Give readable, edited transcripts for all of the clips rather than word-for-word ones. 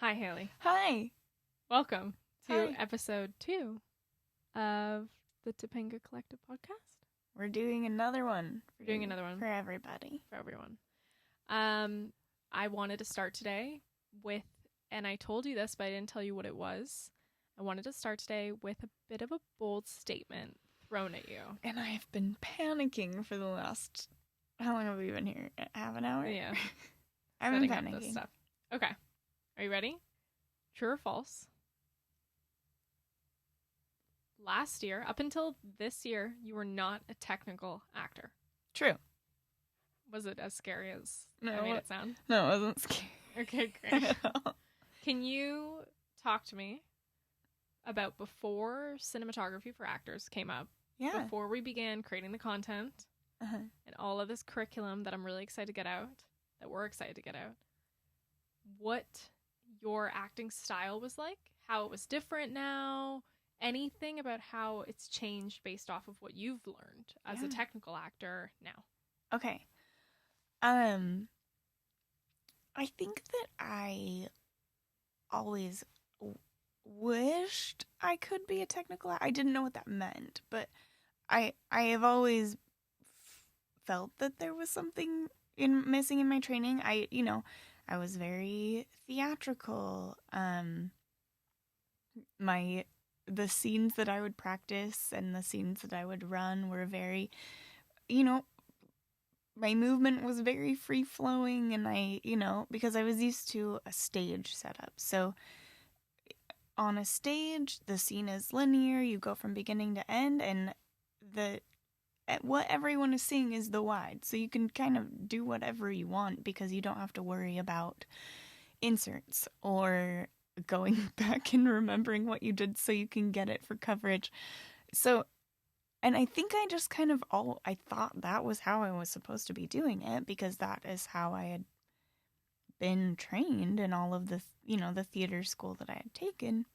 Hi, Haley. Hi. Welcome to Hi. episode 2 of the Topanga Collective podcast. We're doing another one. We're doing another one for everybody. for everyone. I wanted to start today with, and I told you this, but I didn't tell you what it was. I wanted to start today with a bit of a bold statement thrown at you. And I have been panicking for the last, how long have we been here? Half an hour? Yeah. I've been Setting up this panicking. stuff. Okay. Are you ready? True or false? Last year, up until this year, you were not a technical actor. True. Was it as scary as No, I made it sound? No, it wasn't scary. Okay, great. Can you talk to me about before cinematography for actors came up? Yeah. Before we began creating the content and all of this curriculum that I'm really excited to get out, that we're excited to get out, what your acting style was like, how it was different now, anything about how it's changed based off of what you've learned as a technical actor now. Okay. I think that I always wished I could be a technical actor. I didn't know what that meant, but I have always felt that there was something missing in my training. I was very theatrical. The scenes that I would practice and the scenes that I would run were very, my movement was very free flowing, and because I was used to a stage setup. So on a stage, the scene is linear. You go from beginning to end, and what everyone is seeing is the wide. So you can kind of do whatever you want because you don't have to worry about inserts or going back and remembering what you did so you can get it for coverage. So, and I think I just kind of I thought that was how I was supposed to be doing it because that is how I had been trained in all of the, the theater school that I had taken.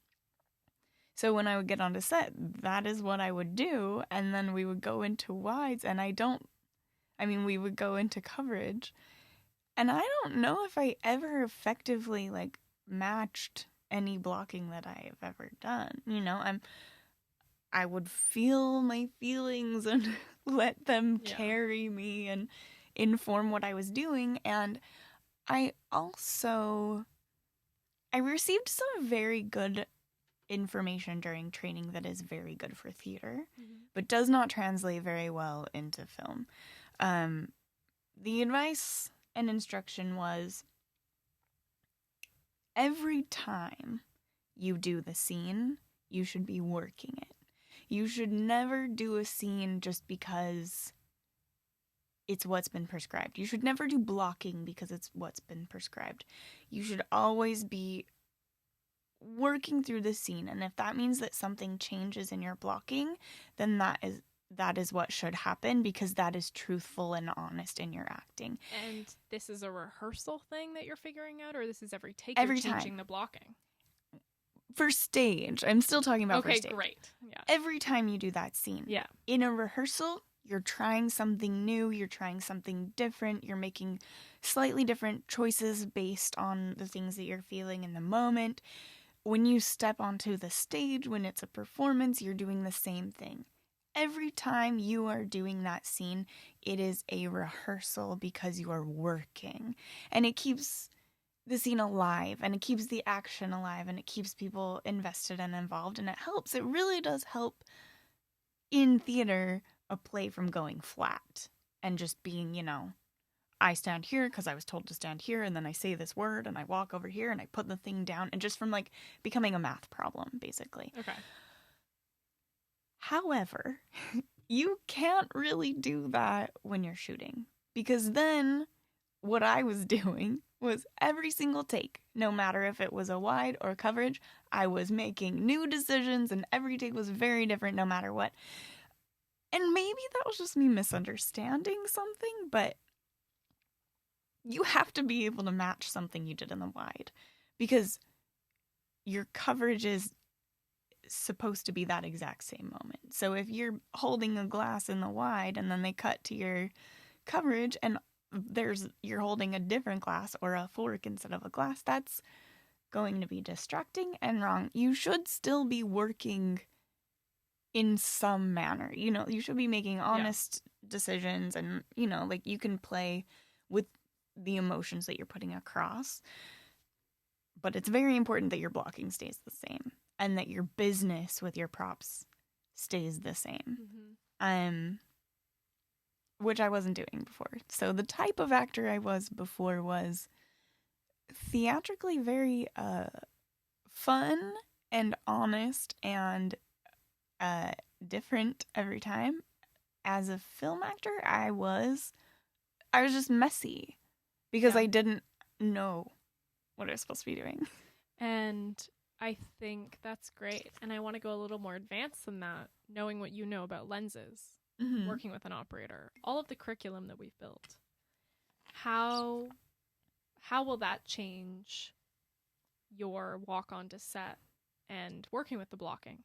So when I would get onto set, that is what I would do. And then we would go into wides and we would go into coverage. And I don't know if I ever effectively matched any blocking that I've ever done. I would feel my feelings and let them carry me and inform what I was doing. And I received some very good information during training that is very good for theater, but does not translate very well into film. The advice and instruction was, every time you do the scene, you should be working it. You should never do a scene just because it's what's been prescribed. You should never do blocking because it's what's been prescribed. You should always be working through the scene, and if that means that something changes in your blocking, then that is what should happen because that is truthful and honest in your acting. And this is a rehearsal thing that you're figuring out, or this is every take every you're changing time. The blocking? For stage. I'm still talking about for stage. Okay, great. Yeah. Every time you do that scene. Yeah. In a rehearsal, you're trying something new, you're trying something different, you're making slightly different choices based on the things that you're feeling in the moment. When you step onto the stage, when it's a performance, you're doing the same thing. Every time you are doing that scene, it is a rehearsal because you are working. And it keeps the scene alive, and it keeps the action alive, and it keeps people invested and involved, and it helps. It really does help in theater a play from going flat and just being, I stand here because I was told to stand here, and then I say this word, and I walk over here, and I put the thing down, and just from becoming a math problem, basically. Okay. However, you can't really do that when you're shooting, because then what I was doing was every single take, no matter if it was a wide or coverage, I was making new decisions, and every take was very different no matter what. And maybe that was just me misunderstanding something, but you have to be able to match something you did in the wide because your coverage is supposed to be that exact same moment. So if you're holding a glass in the wide and then they cut to your coverage and you're holding a different glass or a fork instead of a glass, that's going to be distracting and wrong. You should still be working in some manner. You know, you should be making honest decisions, and, you know, like, you can play with the emotions that you're putting across. But it's very important that your blocking stays the same and that your business with your props stays the same. Which I wasn't doing before. So the type of actor I was before was theatrically very fun and honest and different every time. As a film actor, I was just messy because I didn't know what I was supposed to be doing. And I think that's great. And I want to go a little more advanced than that, knowing what you know about lenses, working with an operator, all of the curriculum that we've built. How will that change your walk onto set and working with the blocking?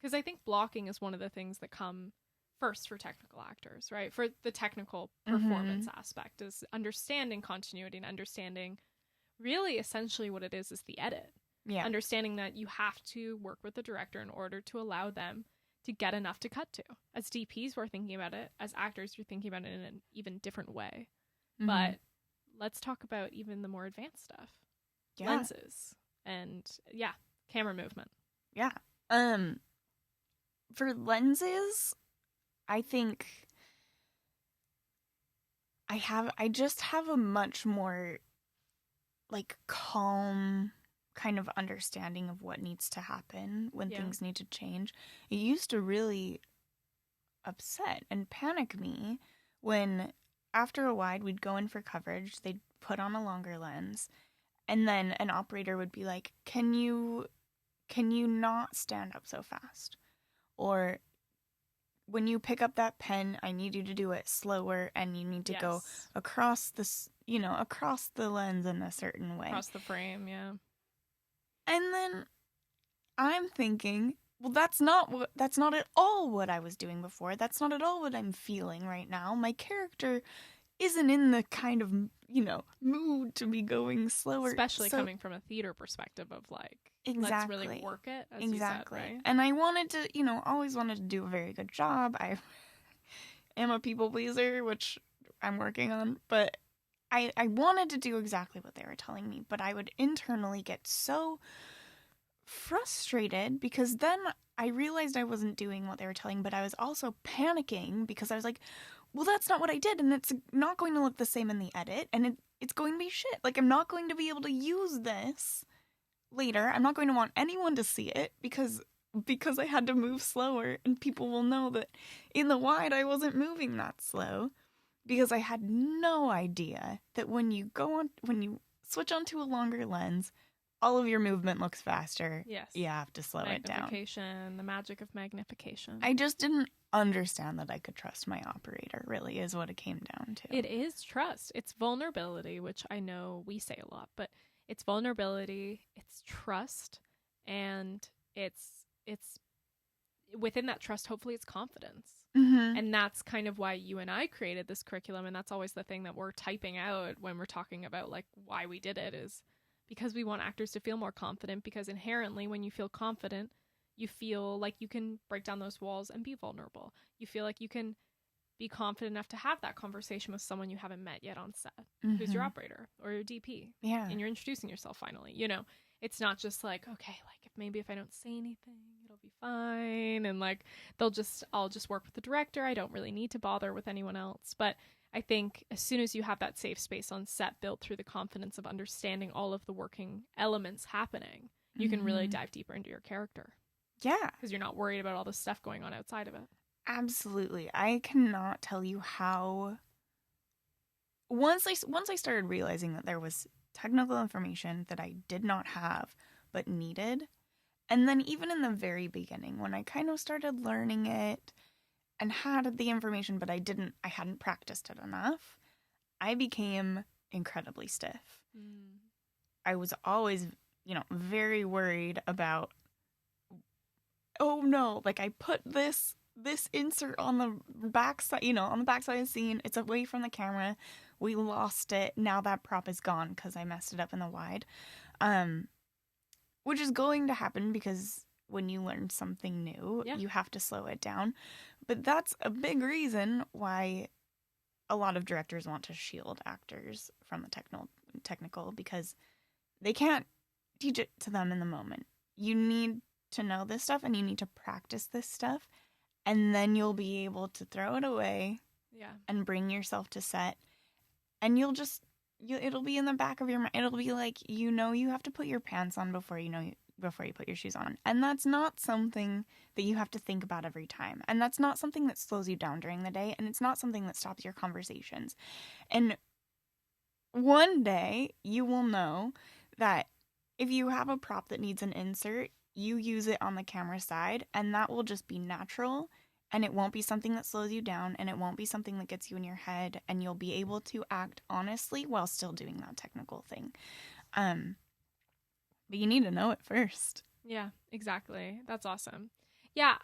Because I think blocking is one of the things that come first for technical actors, right? For the technical performance aspect is understanding continuity and understanding really essentially what it is the edit. Yeah. Understanding that you have to work with the director in order to allow them to get enough to cut to. As DPs, we're thinking about it. As actors, you're thinking about it in an even different way. But let's talk about even the more advanced stuff. Yeah. Lenses and, camera movement. Yeah. For lenses, I think I just have a much more, like, calm kind of understanding of what needs to happen when things need to change. It used to really upset and panic me when, after a wide, we'd go in for coverage, they'd put on a longer lens, and then an operator would be like, can you not stand up so fast? Or, when you pick up that pen, I need you to do it slower, and you need to go across this, across the lens in a certain way. Across the frame, yeah. And then I'm thinking, well, that's not at all what I was doing before. That's not at all what I'm feeling right now. My character isn't in the kind of, mood to be going slower. Especially coming from a theater perspective of, like, let's really work it, as you said, right? And I wanted to, always wanted to do a very good job. I am a people pleaser, which I'm working on, but I wanted to do exactly what they were telling me, but I would internally get so frustrated because then I realized I wasn't doing what they were telling, but I was also panicking because I was like, well, that's not what I did, and it's not going to look the same in the edit, and it's going to be shit. Like, I'm not going to be able to use this later. I'm not going to want anyone to see it because I had to move slower, and people will know that in the wide I wasn't moving that slow. Because I had no idea that when you switch onto a longer lens, all of your movement looks faster. Yes. You have to slow it down. Magnification, the magic of magnification. I just didn't understand that I could trust my operator, really, is what it came down to. It is trust. It's vulnerability, which I know we say a lot, but it's vulnerability, it's trust, and it's within that trust, hopefully it's confidence. And that's kind of why you and I created this curriculum, and that's always the thing that we're typing out when we're talking about, like, why we did it, is because we want actors to feel more confident, because inherently when you feel confident, you feel like you can break down those walls and be vulnerable. You feel like you can be confident enough to have that conversation with someone you haven't met yet on set, who's your operator or your DP. Yeah. And you're introducing yourself finally. It's not just like, okay, like, if I don't say anything, it'll be fine. And, like, I'll just work with the director. I don't really need to bother with anyone else. But I think as soon as you have that safe space on set built through the confidence of understanding all of the working elements happening, you can really dive deeper into your character. Yeah. Because you're not worried about all the stuff going on outside of it. Absolutely. I cannot tell you how... Once I started realizing that there was technical information that I did not have but needed, and then even in the very beginning when I kind of started learning it and had the information but I hadn't practiced it enough, I became incredibly stiff. I was always, very worried about, oh no, like, I put this insert on the backside, on the backside of the scene, it's away from the camera, we lost it, now that prop is gone because I messed it up in the wide. which is going to happen because when you learn something new, you have to slow it down. But that's a big reason why a lot of directors want to shield actors from the technical, because they can't teach it to them in the moment. You need to know this stuff and you need to practice this stuff, and then you'll be able to throw it away and bring yourself to set, and it'll be in the back of your mind. It'll be like, you have to put your pants on before you put your shoes on. And that's not something that you have to think about every time. And that's not something that slows you down during the day. And it's not something that stops your conversations. And one day you will know that if you have a prop that needs an insert, you use it on the camera side, and that will just be natural. And it won't be something that slows you down, and it won't be something that gets you in your head, and you'll be able to act honestly while still doing that technical thing. But you need to know it first. Yeah, exactly. That's awesome. Yeah,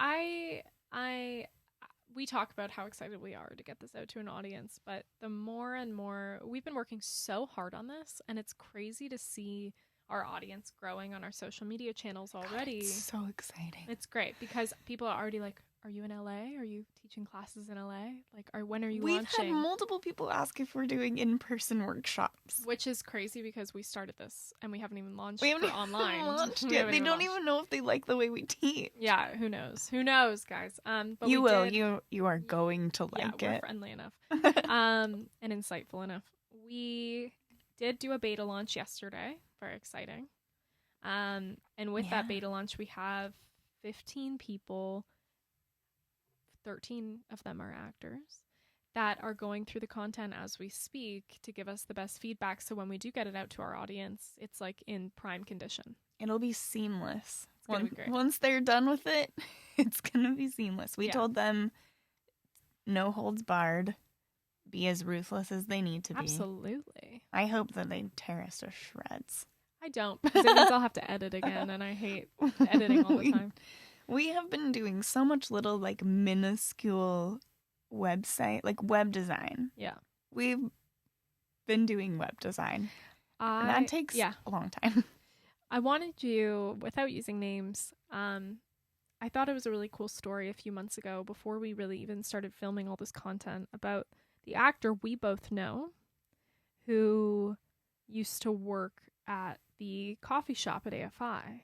we talk about how excited we are to get this out to an audience, but the more and more we've been working so hard on this, and it's crazy to see our audience growing on our social media channels already. God, it's so exciting. It's great because people are already like, are you in LA? Are you teaching classes in LA? Like, when are you launching? We've had multiple people ask if we're doing in-person workshops. Which is crazy because we started this and we haven't even launched online. They don't even know if they like the way we teach. Yeah, who knows? Who knows, guys? But you will. You are going to like it. We're friendly enough. And insightful enough. We did do a beta launch yesterday. Very exciting. And with that beta launch, we have 15 people. 13 of them are actors that are going through the content as we speak to give us the best feedback. So when we do get it out to our audience, it's like in prime condition. It'll be seamless. It's gonna be great. Once they're done with it, it's going to be seamless. We told them no holds barred. Be as ruthless as they need to be. Absolutely. I hope that they tear us to shreds. I don't, because it means I'll have to edit again, and I hate editing all the time. We have been doing so much little, like, minuscule website, like web design. Yeah. We've been doing web design. And that takes a long time. I wanted you, without using names, I thought it was a really cool story a few months ago before we really even started filming all this content about the actor we both know who used to work at the coffee shop at AFI.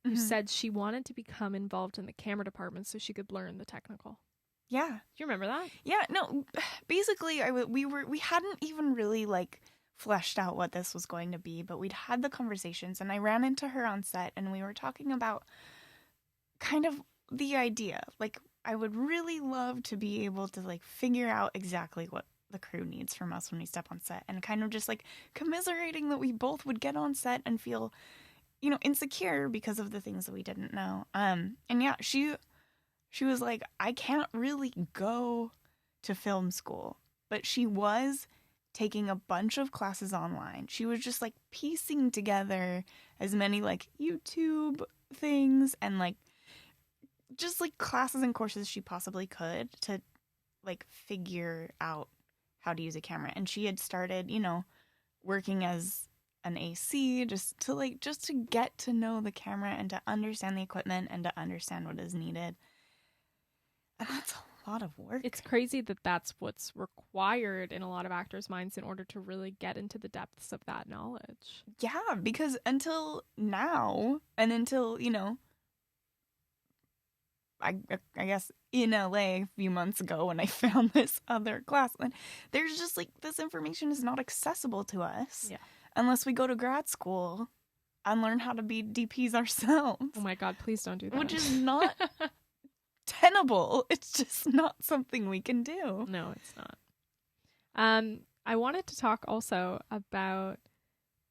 Who said she wanted to become involved in the camera department so she could learn the technical. Yeah. Do you remember that? Yeah, no, basically we hadn't even really like fleshed out what this was going to be, but we'd had the conversations, and I ran into her on set and we were talking about kind of the idea. Like, I would really love to be able to like figure out exactly what the crew needs from us when we step on set, and kind of just like commiserating that we both would get on set and feel, insecure because of the things that we didn't know. And yeah, she was like, I can't really go to film school, but she was taking a bunch of classes online. She was just like piecing together as many like YouTube things and like just like classes and courses she possibly could to like figure out how to use a camera. And she had started, working as an AC just to get to know the camera and to understand the equipment and to understand what is needed. And that's a lot of work. It's crazy that that's what's required in a lot of actors' minds in order to really get into the depths of that knowledge. Yeah, because until now, and until, I guess in LA a few months ago when I found this other class, there's just like this information is not accessible to us. Yeah. Unless we go to grad school and learn how to be DPs ourselves. Oh my God, please don't do that. Which is not tenable. It's just not something we can do. No, it's not. I wanted to talk also about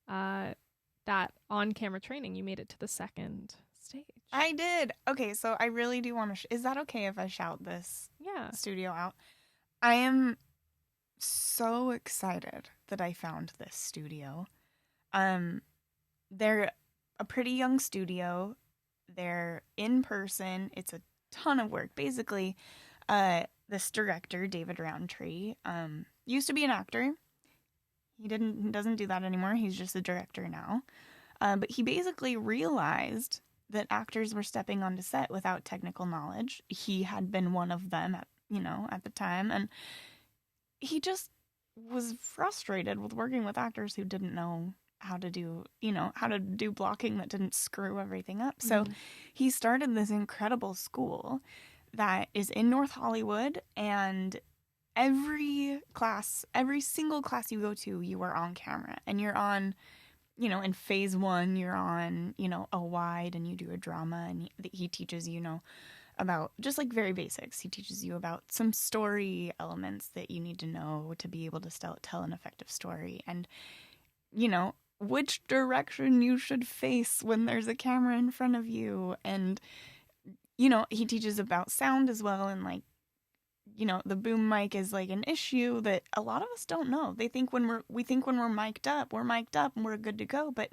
that on-camera training. You made it to the second stage. I did. Okay, so I really do want to... is that okay if I shout this studio out? I am so excited that I found this studio. They're a pretty young studio. They're in person. It's a ton of work. Basically, this director, David Roundtree, used to be an actor. He doesn't do that anymore. He's just a director now. But he basically realized that actors were stepping onto set without technical knowledge. He had been one of them at the time. And he just was frustrated with working with actors who didn't know how to do blocking that didn't screw everything up. So he started this incredible school that is in North Hollywood, and every single class you go to, you are on camera, and you're on, in phase 1, you're on, a wide, and you do a drama, and he teaches about just like very basics. He teaches you about some story elements that you need to know to be able to tell an effective story, and which direction you should face when there's a camera in front of you. And he teaches about sound as well, and like the boom mic is like an issue that a lot of us don't know. We think when we're mic'd up and we're good to go, but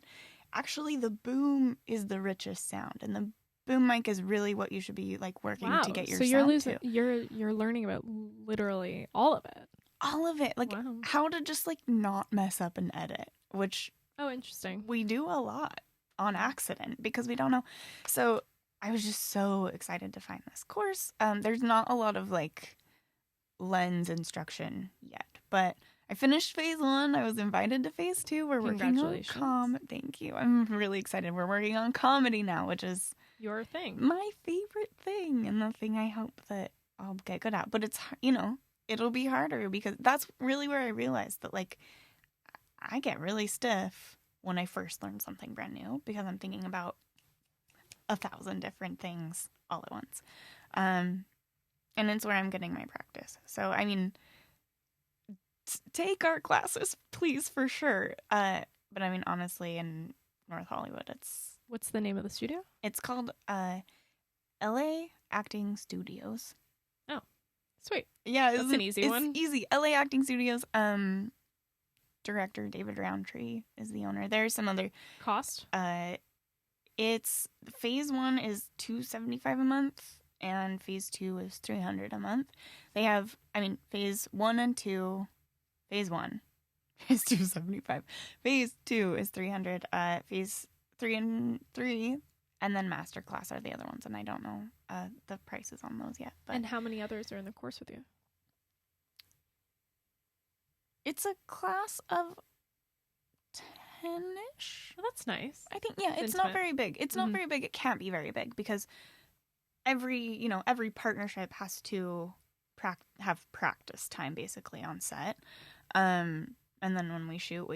actually the boom is the richest sound, and the boom mic is really what you should be like working to get your sound to. You're learning about literally all of it. All of it, like how to just like not mess up an edit, which interesting. We do a lot on accident because we don't know. So I was just so excited to find this course. There's not a lot of like lens instruction yet, but I finished phase 1. I was invited to phase 2. We're working on Thank you. I'm really excited. We're working on comedy now, which is your thing, my favorite thing, and the thing I hope that I'll get good at. But it's it'll be harder because that's really where I realized that like I get really stiff when I first learn something brand new because I'm thinking about 1,000 different things all at once. And it's where I'm getting my practice. So, I mean, take art classes, please, for sure. But I mean, honestly, in North Hollywood, What's the name of the studio? It's called LA Acting Studios. Oh, sweet. Yeah, that's an easy one. It's easy. LA Acting Studios. Director David Roundtree is the owner. There's some other cost. It's phase 1 is $275 a month, and phase 2 is $300 a month. They have, phase 1 and 2. Phase 1 is $275. Phase 2 is $300. Phase 3 and 3, and then masterclass are the other ones, and I don't know the prices on those yet. But and how many others are in the course with you? It's a class of 10-ish. Well, that's nice. I think, yeah, it's not very big. It's not very big. It can't be very big because every partnership has to have practice time basically on set. And then when we shoot,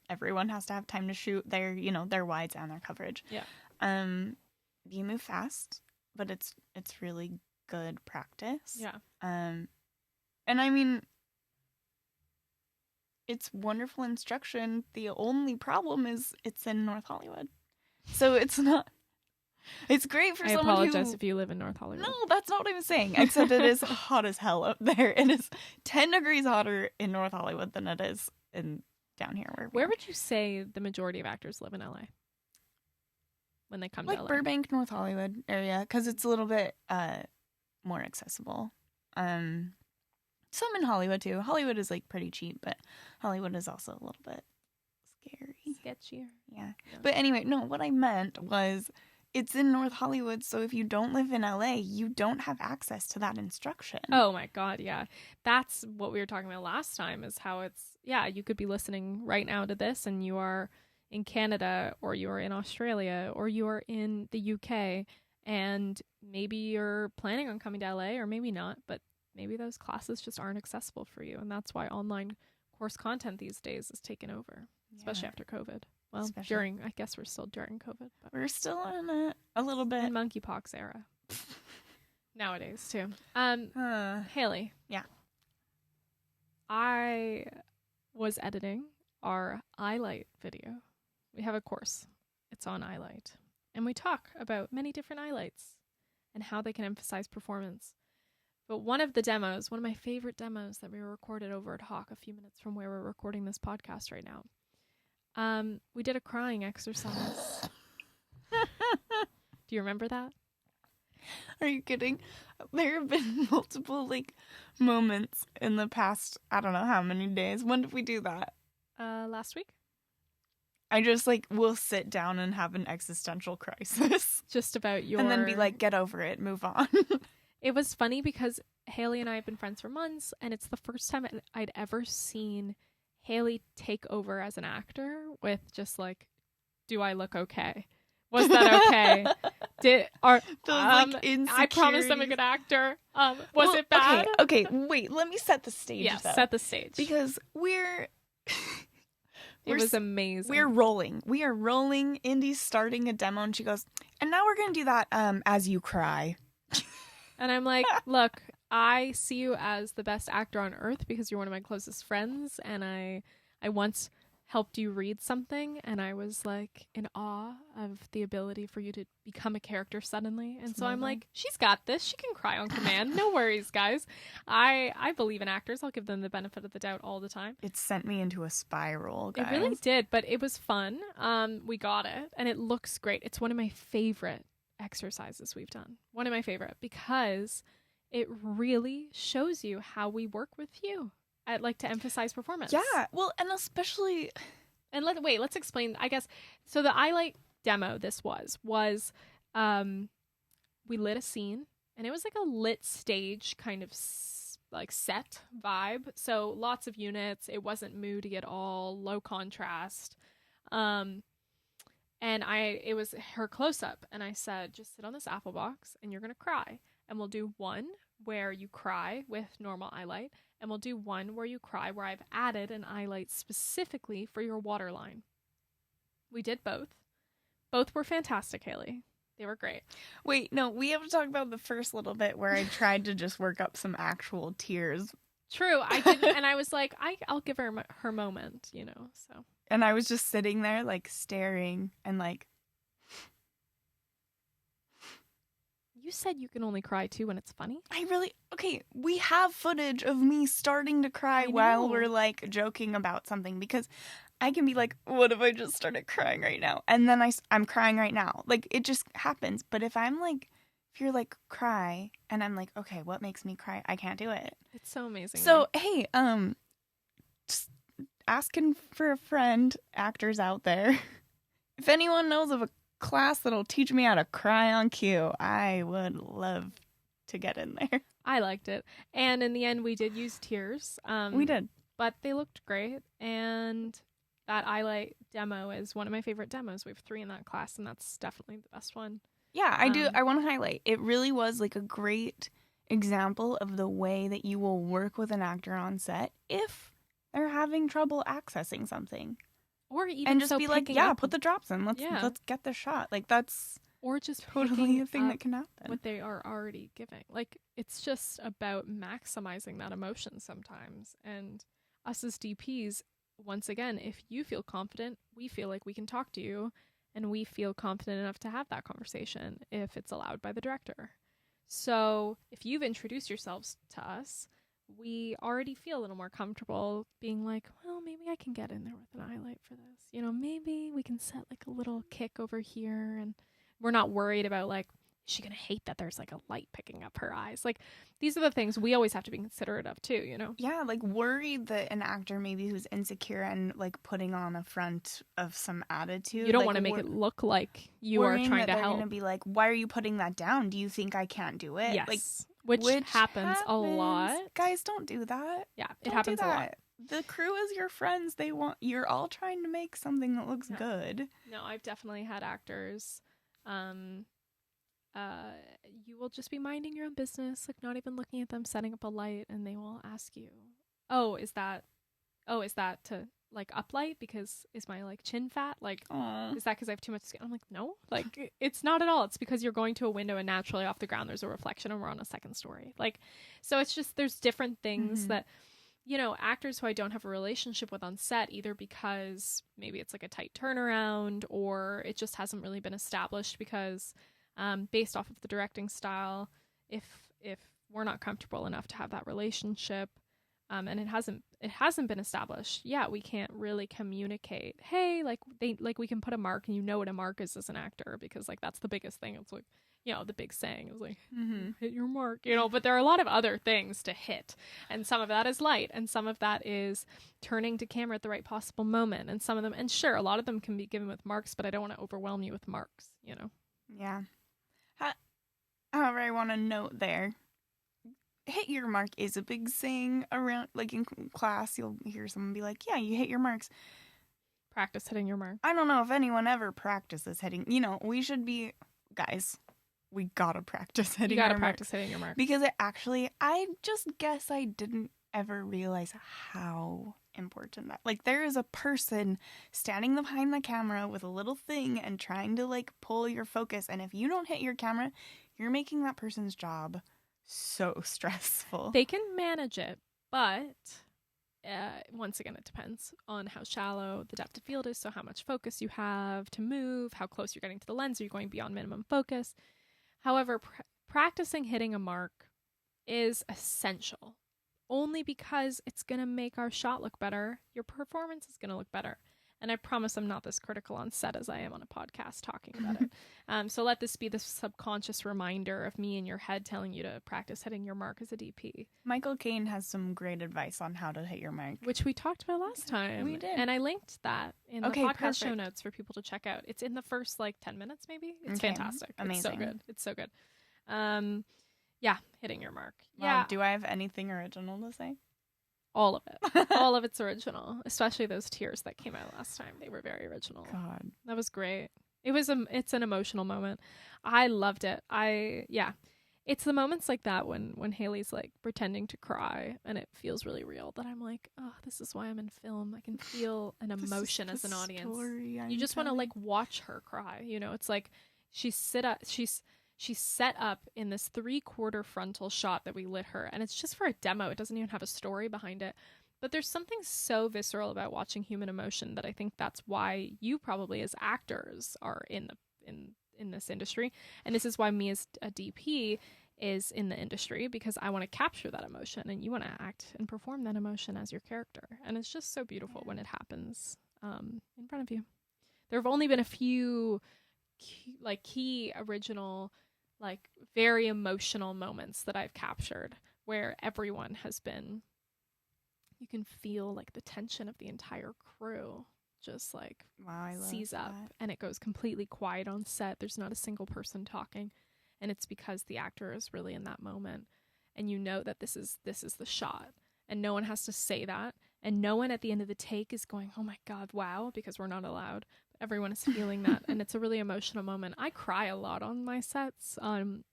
everyone has to have time to shoot their wides and their coverage. Yeah. You move fast, but it's really good practice. Yeah. And I mean, it's wonderful instruction. The only problem is it's in North Hollywood. So it's not... It's great for someone who... I apologize if you live in North Hollywood. No, that's not what I'm saying. Except it is hot as hell up there. It is 10 degrees hotter in North Hollywood than it is down here. Where would you say the majority of actors live in LA? When they come to LA? Like Burbank, North Hollywood area. Because it's a little bit more accessible. Some in Hollywood too. Hollywood is like pretty cheap, but Hollywood is also a little bit scary. Sketchier. Yeah. But anyway, no, what I meant was it's in North Hollywood, so if you don't live in LA, you don't have access to that instruction. Oh my God, yeah. That's what we were talking about last time, is how you could be listening right now to this and you are in Canada, or you are in Australia, or you are in the UK, and maybe you're planning on coming to LA, or maybe not, but maybe those classes just aren't accessible for you. And that's why online course content these days is taken over, especially after COVID. Well, I guess we're still during COVID. But we're still in a little bit. And monkeypox era. Nowadays, too. Haley. Yeah. I was editing our eyelight video. We have a course. It's on eyelight. And we talk about many different eyelights and how they can emphasize performance. But one of my favorite demos that we recorded over at Hawk a few minutes from where we're recording this podcast right now, we did a crying exercise. Do you remember that? Are you kidding? There have been multiple moments in the past, I don't know how many days. When did we do that? Last week. I just like will sit down and have an existential crisis. Just about your... And then be like, get over it, move on. It was funny because Haley and I have been friends for months, and it's the first time I'd ever seen Haley take over as an actor with just like, do I look okay? Was that okay? I promised I'm a good actor. Was it bad? Okay, wait, let me set the stage. Yes, set the stage. Because it was amazing. We're rolling. We are rolling. Indy's starting a demo, and she goes, and now we're going to do that as you cry. And I'm like, look, I see you as the best actor on earth because you're one of my closest friends, and I once helped you read something, and I was like in awe of the ability for you to become a character suddenly. And so I'm like, she's got this. She can cry on command. No worries, guys. I believe in actors. I'll give them the benefit of the doubt all the time. It sent me into a spiral, guys. It really did, but it was fun. We got it, and it looks great. It's one of my favorite exercises we've done. One of my favorite, because it really shows you how we work with you. I'd like to emphasize performance. Yeah, well, and especially... And let's explain, I guess. So the eyelight demo this was we lit a scene, and it was like a lit stage kind of like set vibe. So lots of units. It wasn't moody at all, low contrast. And it was her close-up, and I said, just sit on this apple box, and you're going to cry. And we'll do one where you cry with normal eyelight, and we'll do one where you cry where I've added an eyelight specifically for your waterline. We did both. Both were fantastic, Haley. They were great. Wait, no, we have to talk about the first little bit where I tried to just work up some actual tears. True, I didn't, and I was like, I'll give her her moment, you know, so. And I was just sitting there, like, staring, and like... You said you can only cry, too, when it's funny? Okay, we have footage of me starting to cry while we're, like, joking about something, because I can be like, what if I just started crying right now? And then I'm crying right now. Like, it just happens. But if you're like, cry, and I'm like, okay, what makes me cry? I can't do it. It's so amazing. So, hey, just asking for a friend, actors out there. If anyone knows of a class that'll teach me how to cry on cue, I would love to get in there. I liked it. And in the end, we did use tears. We did. But they looked great. And that eyelight demo is one of my favorite demos. We have 3 in that class, and that's definitely the best one. Yeah, I do. I want to highlight. It really was like a great example of the way that you will work with an actor on set if they're having trouble accessing something. Or even and just be like, yeah, put the drops in. Let's get the shot. Like, that's or just totally a thing that can happen. What they are already giving. Like, it's just about maximizing that emotion sometimes. And us as DPs, once again, if you feel confident, we feel like we can talk to you, and we feel confident enough to have that conversation if it's allowed by the director. So if you've introduced yourselves to us, we already feel a little more comfortable being like, well, maybe I can get in there with an eyelight for this. You know, maybe we can set like a little kick over here, and we're not worried about like, is she going to hate that there's like a light picking up her eyes? Like, these are the things we always have to be considerate of too, you know? Yeah, like worried that an actor maybe who's insecure and like putting on a front of some attitude. You don't want to make it look like you are trying to help. They're going to be like, why are you putting that down? Do you think I can't do it? Yes. Like, which happens a lot. Guys, don't do that. Yeah, it happens a lot. The crew is your friends. You're all trying to make something that looks good. No, I've definitely had actors. You will just be minding your own business, like not even looking at them, setting up a light, and they will ask you, is that to like uplight because is my like chin fat? Like, is that because I have too much skin? I'm like, no, like it's not at all. It's because you're going to a window and naturally off the ground there's a reflection and we're on a second story. Like, so it's just, there's different things that, you know, actors who I don't have a relationship with on set, either because maybe it's like a tight turnaround or it just hasn't really been established because based off of the directing style, if we're not comfortable enough to have that relationship, and it hasn't it hasn't been established, we can't really communicate, hey, like we can put a mark, and you know what a mark is as an actor, because like that's the biggest thing. It's like, the big saying is like, hit your mark, but there are a lot of other things to hit, and some of that is light, and some of that is turning to camera at the right possible moment, and some of them, and sure, a lot of them can be given with marks, but I don't want to overwhelm you with marks. Yeah. However, I want to note there, hit your mark is a big saying around, like in class, you'll hear someone be like, yeah, you hit your marks. Practice hitting your mark. I don't know if anyone ever practices hitting, we should be, guys, we gotta practice hitting our marks. You gotta practice hitting your mark. Because I just guess I didn't ever realize how important that, like, there is a person standing behind the camera with a little thing and trying to, like, pull your focus, and if you don't hit your camera, you're making that person's job so stressful. They can manage it, but once again, it depends on how shallow the depth of field is, so how much focus you have to move, how close you're getting to the lens, are you going beyond minimum focus? However, practicing hitting a mark is essential, only because it's going to make our shot look better, your performance is going to look better. And I promise I'm not this critical on set as I am on a podcast talking about it. So let this be the subconscious reminder of me in your head telling you to practice hitting your mark as a DP. Michael Caine has some great advice on how to hit your mark, which we talked about last time. We did. And I linked that in the podcast show notes for people to check out. It's in the first 10 minutes maybe. It's fantastic. Amazing. It's so good. Hitting your mark. Well, do I have anything original to say? All of it. All of it's original, especially those tears that came out last time. They were very original. God. That was great. It's an emotional moment. I loved it. It's the moments like that when Haley's like pretending to cry and it feels really real that I'm like, oh, this is why I'm in film. I can feel an emotion as an audience. You just want to like watch her cry. It's like she's set up in this 3/4 frontal shot that we lit her, and it's just for a demo. It doesn't even have a story behind it. But there's something so visceral about watching human emotion that I think that's why you probably as actors are in this industry. And this is why me as a DP is in the industry, because I want to capture that emotion and you want to act and perform that emotion as your character. And it's just so beautiful when it happens in front of you. There have only been a few key original, very emotional moments that I've captured where everyone has been, you can feel the tension of the entire crew just seize up, and it goes completely quiet on set. There's not a single person talking, and it's because the actor is really in that moment, and you know that this is the shot, and no one has to say that, and no one at the end of the take is going, oh my God, wow, because we're not allowed. Everyone is feeling that, and it's a really emotional moment. I cry a lot on my sets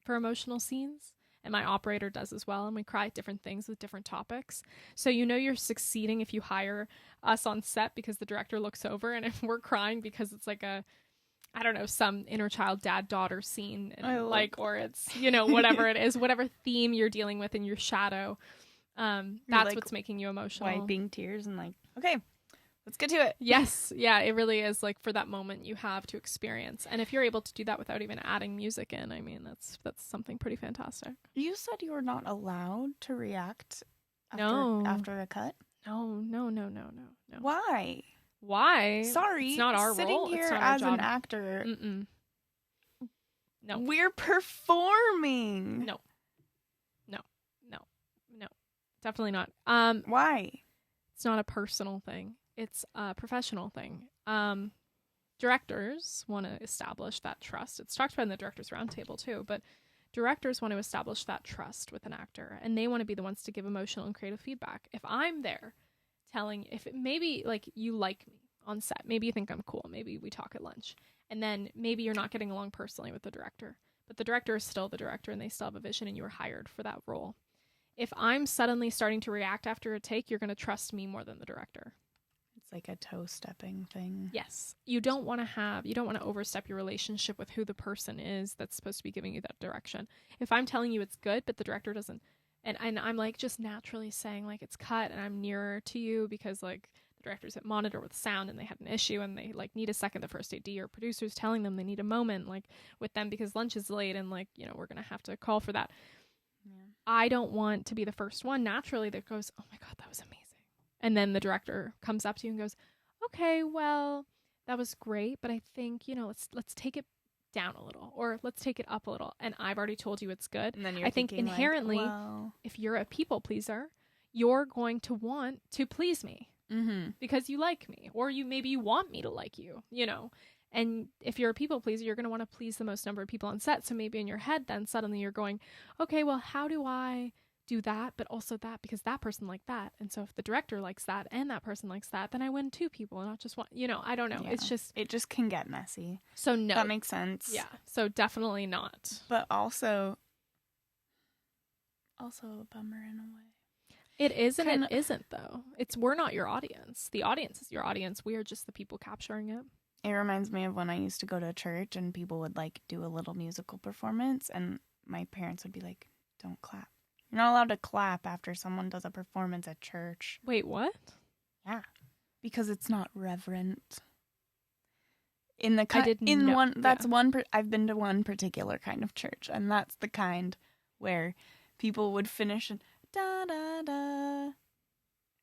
for emotional scenes, and my operator does as well, and we cry at different things with different topics. So you're succeeding if you hire us on set because the director looks over, and if we're crying because it's some inner child dad-daughter scene, and or it's, whatever it is, whatever theme you're dealing with in your shadow, that's what's making you emotional. Wiping tears and okay, let's get to it. Yes. Yeah, it really is for that moment you have to experience. And if you're able to do that without even adding music in, I mean, that's something pretty fantastic. You said you were not allowed to react after a cut? No. Why? Why? Sorry. It's not our sitting role. Here it's not as our job. an actor. Mm-mm. No. We're performing. No. Definitely not. Why? It's not a personal thing. It's a professional thing. Directors want to establish that trust. It's talked about in the Directors Roundtable too, but directors want to establish that trust with an actor, and they want to be the ones to give emotional and creative feedback. If I'm there maybe you like me on set, maybe you think I'm cool, maybe we talk at lunch, and then maybe you're not getting along personally with the director, but the director is still the director and they still have a vision and you were hired for that role. If I'm suddenly starting to react after a take, you're going to trust me more than the director. It's like a toe-stepping thing. Yes. You don't want to overstep your relationship with who the person is that's supposed to be giving you that direction. If I'm telling you it's good, but the director doesn't, and I'm just naturally saying it's cut and I'm nearer to you because the directors at monitor with sound and they had an issue and they need a second, the first AD or producers telling them they need a moment with them because lunch is late and we're going to have to call for that. Yeah. I don't want to be the first one naturally that goes, oh my God, that was amazing. And then the director comes up to you and goes, okay, well, that was great, but I think, let's take it down a little, or let's take it up a little. And I've already told you it's good. And then you're I think thinking, inherently, like, well, if you're a people pleaser, you're going to want to please me because you like me, or maybe you want me to like you, And if you're a people pleaser, you're going to want to please the most number of people on set. So maybe in your head, then suddenly you're going, okay, well, how do I do that, but also that, because that person liked that. And so if the director likes that and that person likes that, then I win 2 people and not just one. I don't know. Yeah. It just can get messy. So no. That makes sense. Yeah. So definitely not. But also a bummer in a way. It is and it isn't, though. We're not your audience. The audience is your audience. We are just the people capturing it. It reminds me of when I used to go to church and people would like do a little musical performance and my parents would be like, don't clap. You're not allowed to clap after someone does a performance at church. Wait, what? Yeah. Because it's not reverent. I've been to one particular kind of church, and that's the kind where people would finish and da da da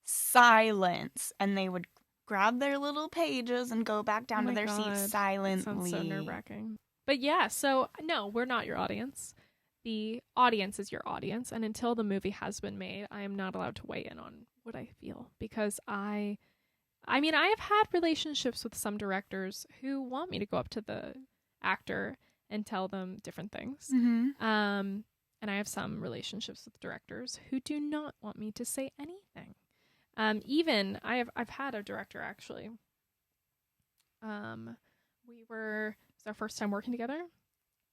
silence, and they would grab their little pages and go back down to their seats silently. That sounds so nerve-wracking. But yeah, so no, we're not your audience. The audience is your audience, and until the movie has been made, I am not allowed to weigh in on what I feel, because I have had relationships with some directors who want me to go up to the actor and tell them different things. And I have some relationships with directors who do not want me to say anything. Even I've had a director actually. It was our first time working together,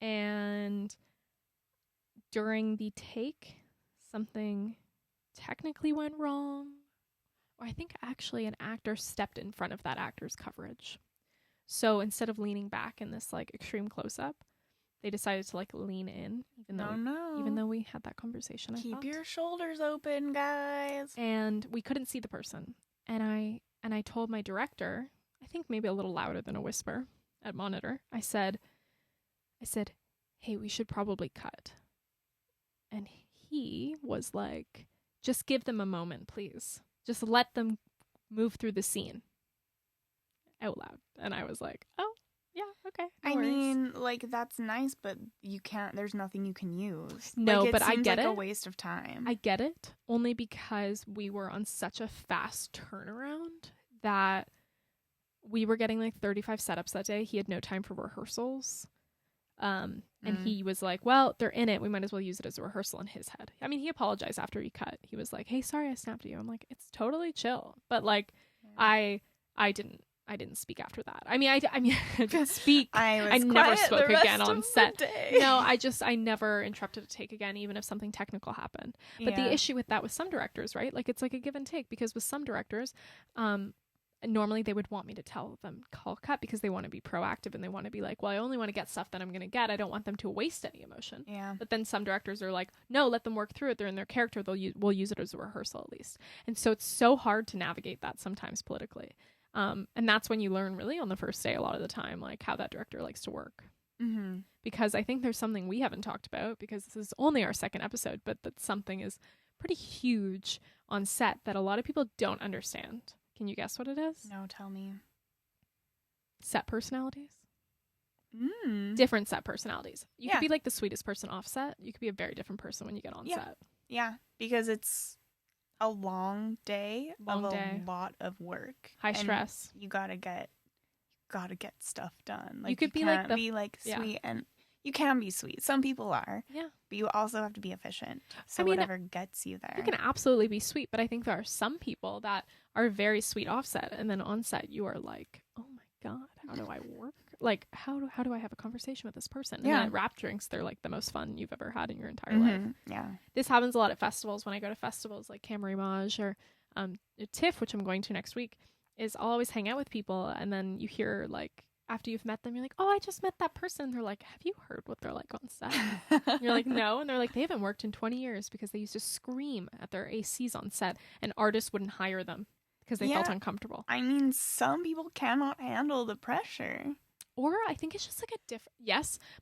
and during the take, something technically went wrong. Or I think actually an actor stepped in front of that actor's coverage. So instead of leaning back in this like extreme close-up, they decided to like lean in, even though we had that conversation. Keep your shoulders open, guys. And we couldn't see the person. And I told my director, I think maybe a little louder than a whisper at monitor. I said, hey, we should probably cut. And he was like, just give them a moment, please. Just let them move through the scene out loud. And I was like, oh, yeah, okay. No worries. mean, like, that's nice, but there's nothing you can use. No, like, but I get it. It's it. a waste of time. I get it, only because we were on such a fast turnaround that we were getting like 35 setups that day. He had no time for rehearsals. And he was like, well, they're in it. We might as well use it as a rehearsal in his head. I mean, he apologized after he cut. He was like, hey, sorry I snapped at you. I'm like, it's totally chill. But like, yeah. I didn't speak after that. I didn't speak. I never spoke again on set. No, I never interrupted a take again, even if something technical happened. But the issue with that with some directors, right? Like, it's like a give and take, because with some directors, normally they would want me to tell them call cut because they want to be proactive and they want to be like, well, I only want to get stuff that I'm going to get. I don't want them to waste any emotion. Yeah. But then some directors are like, no, let them work through it. They're in their character. We'll use it as a rehearsal at least. And so it's so hard to navigate that sometimes politically. And that's when you learn really on the first day a lot of the time, like how that director likes to work. Mm-hmm. Because I think there's something we haven't talked about, because this is only our second episode, but that something is pretty huge on set that a lot of people don't understand. Can you guess what it is? No, tell me. Set personalities. Different set personalities. You could be like the sweetest person off set. You could be a very different person when you get on set. Yeah, because it's a long day. A lot of work. High stress. You gotta get stuff done. Like, you could be like sweet, and you can be sweet. Some people are. Yeah. But you also have to be efficient. So whatever gets you there. You can absolutely be sweet, but I think there are some people that are very sweet offset, and then on set you are like, oh my God, how do I work? Like, how do I have a conversation with this person? And then at rap drinks, they're like the most fun you've ever had in your entire life. Yeah. This happens a lot at festivals. When I go to festivals like Camerimage or TIFF, which I'm going to next week, is I'll always hang out with people, and then you hear like, after you've met them, you're like, oh, I just met that person. They're like, have you heard what they're like on set? You're like, no. And they're like, they haven't worked in 20 years because they used to scream at their ACs on set, and artists wouldn't hire them because they felt uncomfortable. I mean, some people cannot handle the pressure. Or I think it's just like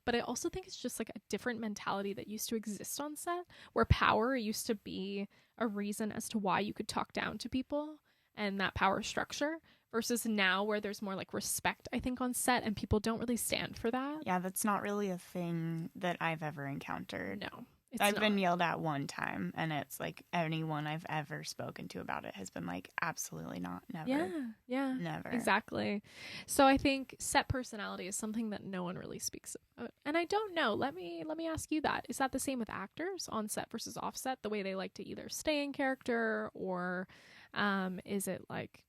but I also think it's just like a different mentality that used to exist on set, where power used to be a reason as to why you could talk down to people. and that power structure, versus now where there's more like respect, I think, on set, and people don't really stand for that. Yeah, that's not really a thing that I've ever encountered. No, I've been yelled at one time, and it's like anyone I've ever spoken to about it has been like, absolutely not, never. Yeah, never. Exactly. So I think set personality is something that no one really speaks about. And I don't know. Let me ask you that. Is that the same with actors on set versus offset? The way they like to either stay in character, or is it like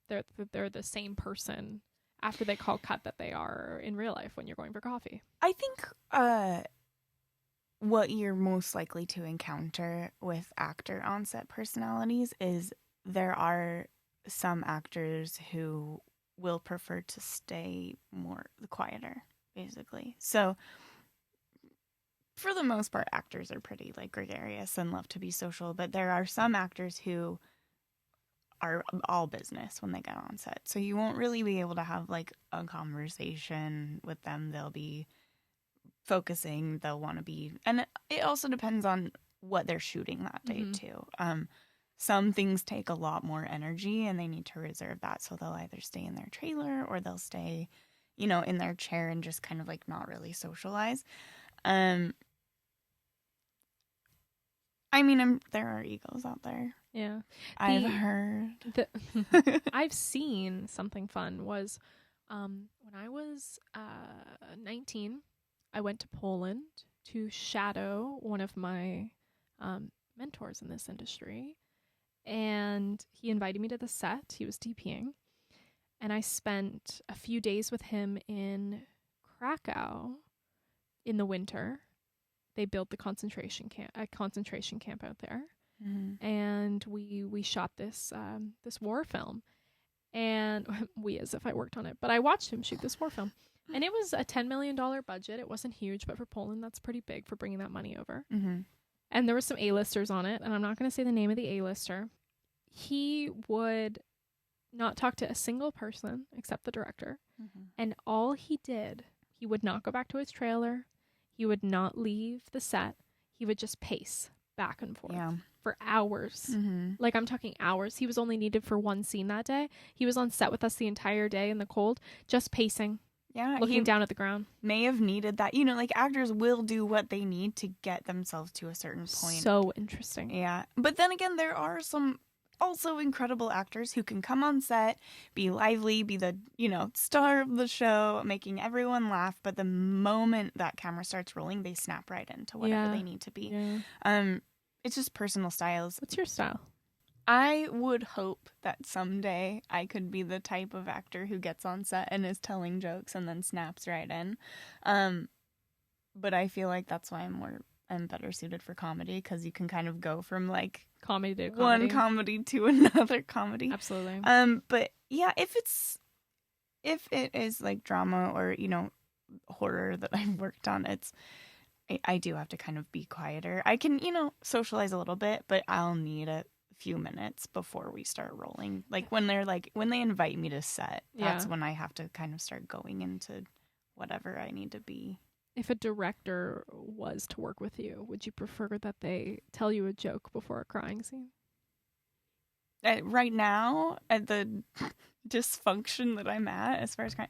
they're the same person after they call cut that they are in real life when you're going for coffee? I think what you're most likely to encounter with actor on-set personalities is there are some actors who will prefer to stay more quieter, basically. So for the most part, actors are pretty like gregarious and love to be social, but there are some actors who are all business when they get on set. So you won't really be able to have like a conversation with them. They'll be focusing, they'll want to be, and it also depends on what they're shooting that day too. Some things take a lot more energy and they need to reserve that, so they'll either stay in their trailer or they'll stay, in their chair and just kind of like not really socialize. I mean, there are egos out there. Yeah, I've heard. I've seen something fun was when I was 19. I went to Poland to shadow one of my mentors in this industry, and he invited me to the set. He was DPing, and I spent a few days with him in Krakow in the winter. They built the concentration camp out there, and we shot this war film, and as if I worked on it, but I watched him shoot this war film. And it was a $10 million budget. It wasn't huge, but for Poland, that's pretty big for bringing that money over. And there were some A-listers on it, and I'm not going to say the name of the A-lister. He would not talk to a single person except the director. And all he did, he would not go back to his trailer. He would not leave the set. He would just pace back and forth for hours. Like, I'm talking hours. He was only needed for one scene that day. He was on set with us the entire day in the cold, just pacing. Yeah, looking down at the ground. May have needed that. Like actors will do what they need to get themselves to a certain point. So interesting. Yeah. But then again, there are some also incredible actors who can come on set, be lively, be the, star of the show, making everyone laugh. But the moment that camera starts rolling, they snap right into whatever they need to be. Yeah. It's just personal styles. What's your style? I would hope that someday I could be the type of actor who gets on set and is telling jokes and then snaps right in. But I feel like that's why I'm better suited for comedy, because you can kind of go from like comedy to comedy. One comedy to another comedy. Absolutely. But yeah, if it is like drama or, horror that I've worked on, I do have to kind of be quieter. I can, socialize a little bit, but I'll need a few minutes before we start rolling. Like when they invite me to set, that's when I have to kind of start going into whatever I need to be. If a director was to work with you, would you prefer that they tell you a joke before a crying scene? Right now, at the dysfunction that I'm at, as far as crying,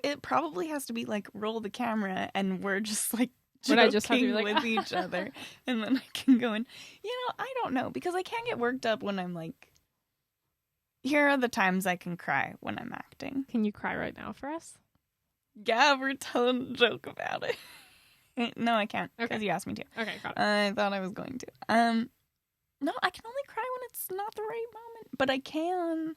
it probably has to be like roll the camera and we're just like joking I just have to be like, with each other, and then I can go in. I don't know, because I can't get worked up when I'm like, here are the times I can cry when I'm acting. Can you cry right now for us? Yeah, we're telling a joke about it. No, I can't, because you asked me to. Okay, got it. I thought I was going to. No, I can only cry when it's not the right moment, but I can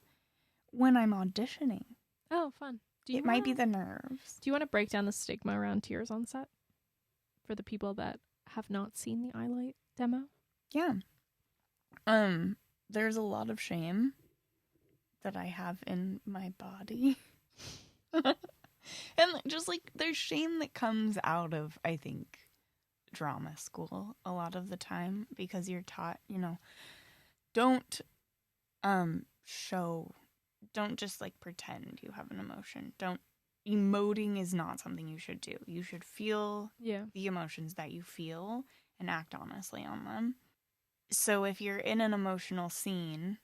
when I'm auditioning. Oh, fun. It might be the nerves. Do you want to break down the stigma around tears on set for the people that have not seen the eyelight demo? Yeah. There's a lot of shame that I have in my body. And just like there's shame that comes out of, I think, drama school a lot of the time, because you're taught, don't don't just like pretend you have an emotion. Emoting is not something you should do. You should feel the emotions that you feel and act honestly on them. So if you're in an emotional scene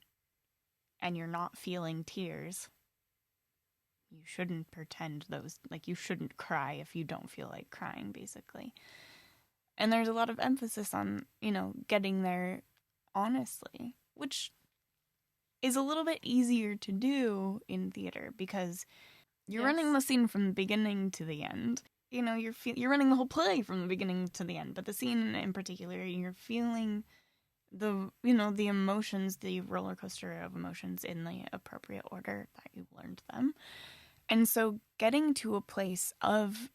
and you're not feeling tears, you shouldn't pretend those, like, you shouldn't cry if you don't feel like crying, basically. And there's a lot of emphasis on, you know, getting there honestly, which is a little bit easier to do in theater because you're running the scene from the beginning to the end. You know, you're running the whole play from the beginning to the end, but the scene in particular, you're feeling the, you know, the emotions, the roller coaster of emotions in the appropriate order that you learned them. And so getting to a place of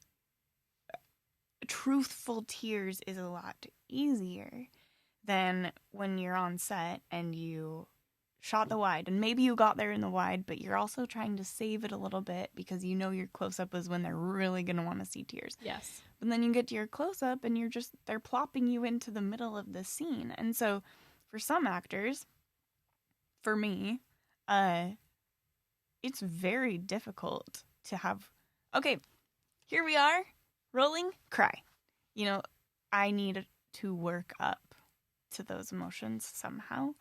truthful tears is a lot easier than when you're on set and you shot the wide, and maybe you got there in the wide, but you're also trying to save it a little bit because you know your close-up is when they're really going to want to see tears. Yes. But then you get to your close-up and they're plopping you into the middle of the scene. And so for some actors, for me, it's very difficult to have, okay, here we are, rolling, cry. You know, I need to work up to those emotions somehow.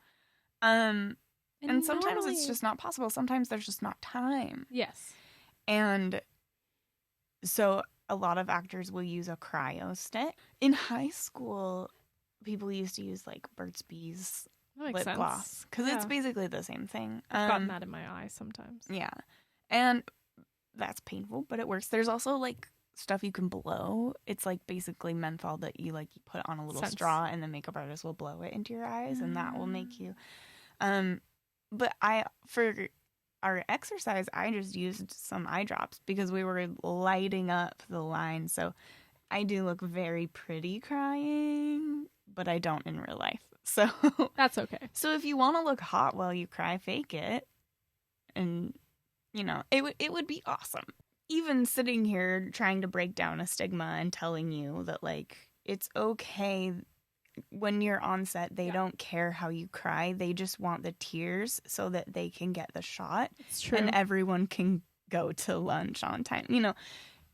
And sometimes it's just not possible. Sometimes there's just not time. Yes. And so a lot of actors will use a cryo stick. In high school, people used to use like Burt's Bees lip gloss because it's basically the same thing. I've gotten that in my eye sometimes. Yeah. And that's painful, but it works. There's also like stuff you can blow. It's like basically menthol that you put on a little straw, and the makeup artist will blow it into your eyes, and that will make you but for our exercise, I just used some eye drops because we were lighting up the line. So I do look very pretty crying, but I don't in real life. So that's okay. So if you want to look hot while you cry, fake it. And, you know, it would be awesome. Even sitting here trying to break down a stigma and telling you that, like, it's okay. When you're on set, they don't care how you cry. They just want the tears so that they can get the shot. It's true. And everyone can go to lunch on time. You know,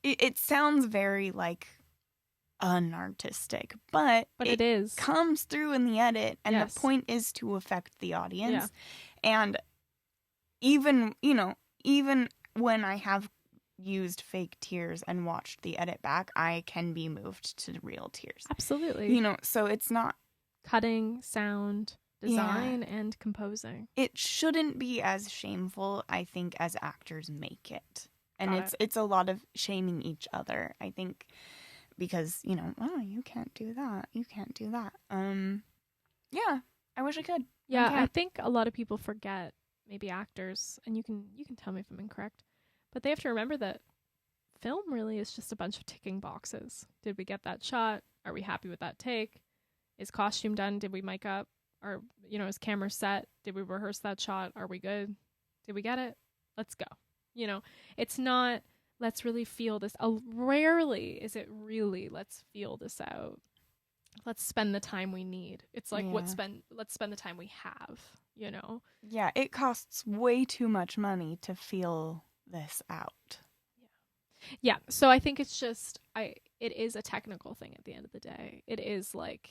it sounds very, like, unartistic, but it is. Comes through in the edit, and the point is to affect the audience. Yeah. And even when I have used fake tears and watched the edit back, I can be moved to real tears. Absolutely. You know, so it's not cutting, sound, design, and composing. It shouldn't be as shameful, I think, as actors make it. And it's a lot of shaming each other, I think, because, you know, oh, you can't do that. You can't do that. Yeah, I wish I could. Yeah, I think a lot of people forget, maybe actors, and you can tell me if I'm incorrect, but they have to remember that film really is just a bunch of ticking boxes. Did we get that shot? Are we happy with that take? Is costume done? Did we mic up? Or, you know, is camera set? Did we rehearse that shot? Are we good? Did we get it? Let's go. You know, it's not, let's really feel this. Rarely is it really, let's feel this out. Let's spend the time we need. It's like, let's spend the time we have, you know? Yeah, it costs way too much money to feel this out. Yeah. So I think it's just, it is a technical thing at the end of the day. It is like,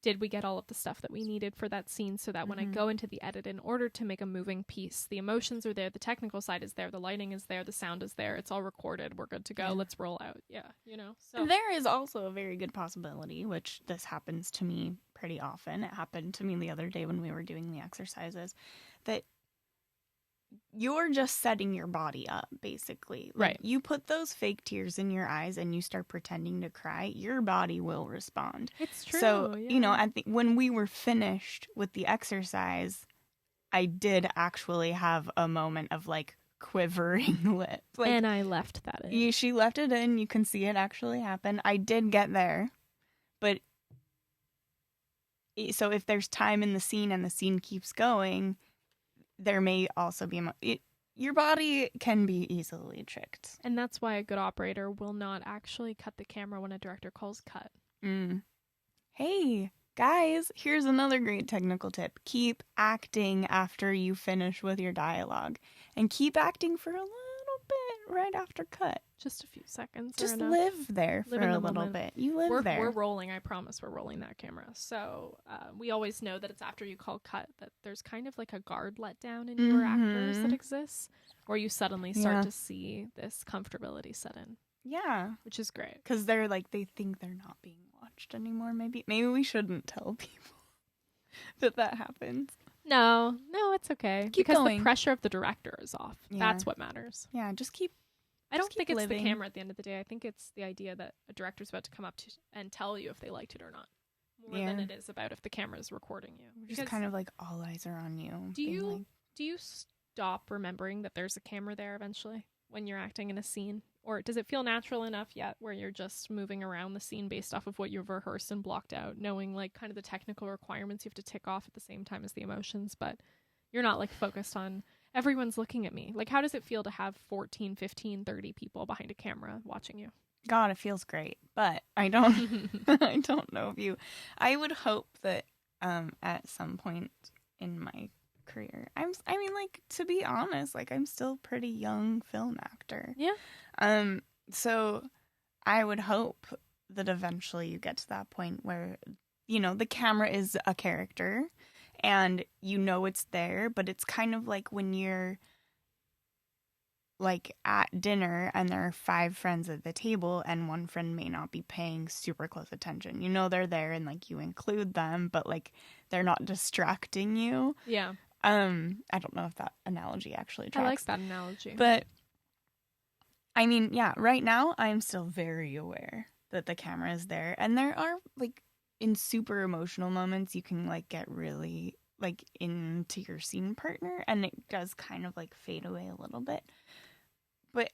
did we get all of the stuff that we needed for that scene so that when I go into the edit, in order to make a moving piece, the emotions are there, the technical side is there, the lighting is there, the sound is there, it's all recorded, we're good to go, let's roll out. Yeah, you know. So there is also a very good possibility, which this happens to me pretty often. It happened to me the other day when we were doing the exercises, that you're just setting your body up, basically. Like, right. You put those fake tears in your eyes and you start pretending to cry, your body will respond. It's true. So, you know, when we were finished with the exercise, I did actually have a moment of, like, quivering lips. Like, and I left that in. She left it in. You can see it actually happen. I did get there. But, so if there's time in the scene and the scene keeps going, there may also be your body can be easily tricked. And that's why a good operator will not actually cut the camera when a director calls cut. Hey, guys, here's another great technical tip. Keep acting after you finish with your dialogue. And keep acting for a little bit right after cut. Just a few seconds. Just enough. live there for Live in a the little moment. bit. You live there. We're rolling. I promise we're rolling that camera. So we always know that it's after you call cut that there's kind of like a guard let down in your actors that exists, where you suddenly start to see this comfortability set in. Yeah. Which is great. Because they're like, they think they're not being watched anymore. Maybe we shouldn't tell people that happens. No, it's okay. Keep because going. The pressure of the director is off. Yeah. That's what matters. Yeah, just keep. I don't think it's living. the camera at the end of the day. I think it's the idea that a director's about to come up to and tell you if they liked it or not, more than it is about if the camera is recording you. Just kind of like all eyes are on you. Do you stop remembering that there's a camera there eventually when you're acting in a scene, or does it feel natural enough yet where you're just moving around the scene based off of what you've rehearsed and blocked out, knowing like kind of the technical requirements you have to tick off at the same time as the emotions, but you're not like focused on everyone's looking at me? Like, how does it feel to have 14, 15, 30 people behind a camera watching you? God, it feels great, but I don't I don't know if you. I would hope that at some point in my career, I mean, like, to be honest, like, I'm still a pretty young film actor. Yeah. So I would hope that eventually you get to that point where, you know, the camera is a character and you know it's there, but it's kind of like when you're like at dinner and there are 5 friends at the table and one friend may not be paying super close attention. You know they're there and like you include them, but like they're not distracting you. Yeah. I don't know if that analogy actually tracks. I like that analogy. But I mean, yeah, right now I'm still very aware that the camera is there, and there are like in super emotional moments you can like get really like into your scene partner and it does kind of like fade away a little bit. But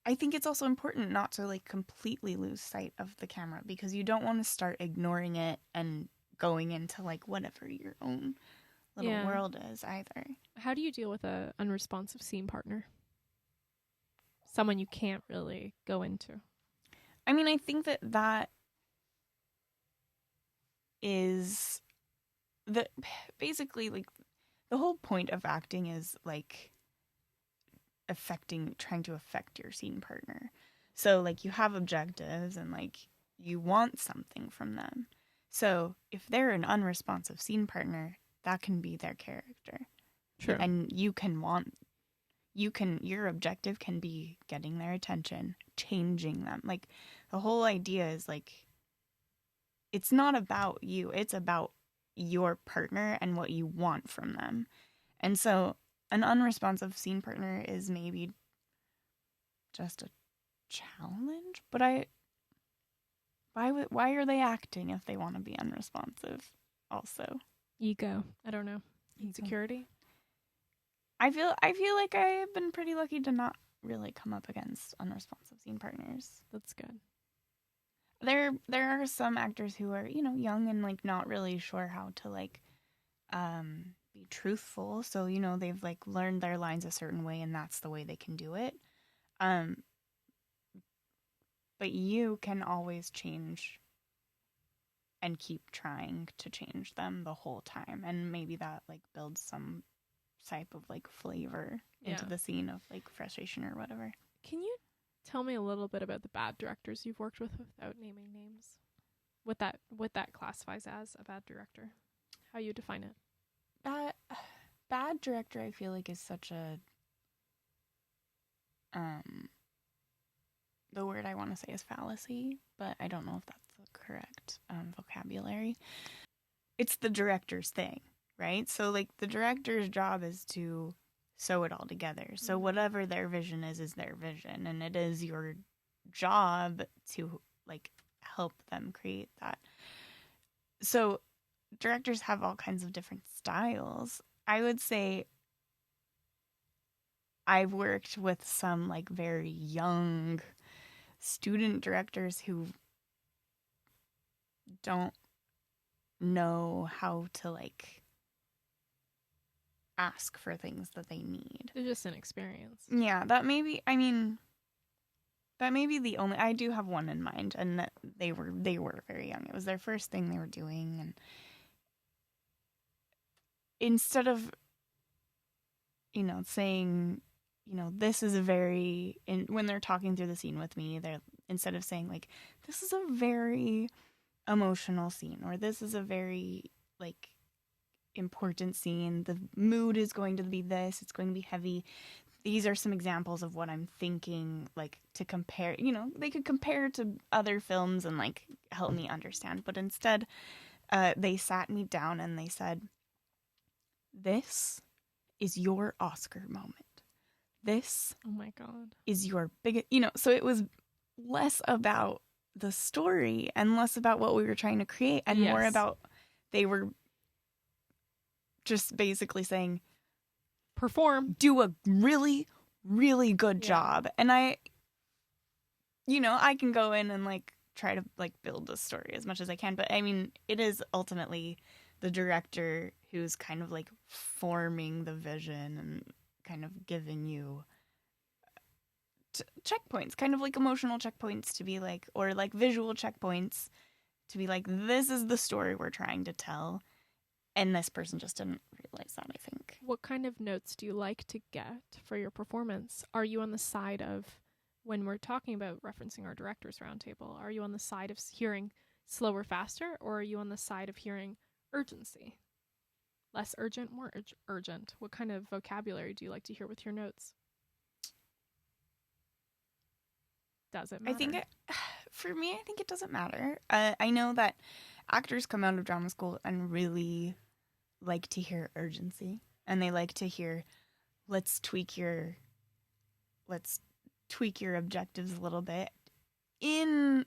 I think it's also important not to like completely lose sight of the camera, because you don't want to start ignoring it and going into like whatever your own little world is either. How do you deal with a unresponsive scene partner? Someone you can't really go into. I mean, I think that is the basically like the whole point of acting is like trying to affect your scene partner. So like you have objectives and like you want something from them. So if they're an unresponsive scene partner, that can be their character. True. And your objective can be getting their attention, changing them. Like the whole idea is like, it's not about you, it's about your partner and what you want from them. And so an unresponsive scene partner is maybe just a challenge, but why are they acting if they want to be unresponsive also? Ego. I don't know. Insecurity. I feel like I've been pretty lucky to not really come up against unresponsive scene partners. That's good. There are some actors who are, you know, young and like not really sure how to like be truthful. So, you know, they've like learned their lines a certain way and that's the way they can do it. But you can always change and keep trying to change them the whole time. And maybe that like builds some type of like flavor into the scene of like frustration or whatever. Can you tell me a little bit about the bad directors you've worked with without naming names? What that classifies as a bad director? How you define it? Bad director, I feel like, is such a the word I want to say is fallacy, but I don't know if that's the correct vocabulary. It's the director's thing, right? So like the director's job is to sew it all together. So whatever their vision is their vision, and it is your job to like help them create that. So directors have all kinds of different styles. I would say I've worked with some like very young student directors who don't know how to like ask for things that they need. They're just inexperienced. Yeah, that may be the only. I do have one in mind, and that they were very young. It was their first thing they were doing, and instead of, you know, saying this is a very, when they're talking through the scene with me, they're, instead of saying like, this is a very emotional scene, or this is a very like important scene, the mood is going to be this, it's going to be heavy, these are some examples of what I'm thinking, like, to compare, they could compare to other films and like help me understand, but instead they sat me down and they said, this is your Oscar moment. This Oh my God. is your biggest, so it was less about the story and less about what we were trying to create and more about, they were just basically saying, perform, do a really, really good job. And I can go in and like try to like build the story as much as I can, but I mean, it is ultimately the director who's kind of like forming the vision and kind of giving you checkpoints, kind of like emotional checkpoints to be like, or like visual checkpoints to be like, this is the story we're trying to tell. And this person just didn't realize that, I think. What kind of notes do you like to get for your performance? Are you on the side of, when we're talking about referencing our director's roundtable, are you on the side of hearing slower, faster, or are you on the side of hearing urgency? Less urgent, more urgent. What kind of vocabulary do you like to hear with your notes? Does it matter? For me, I think it doesn't matter. I know that actors come out of drama school and really like to hear urgency, and they like to hear, let's tweak your objectives a little bit in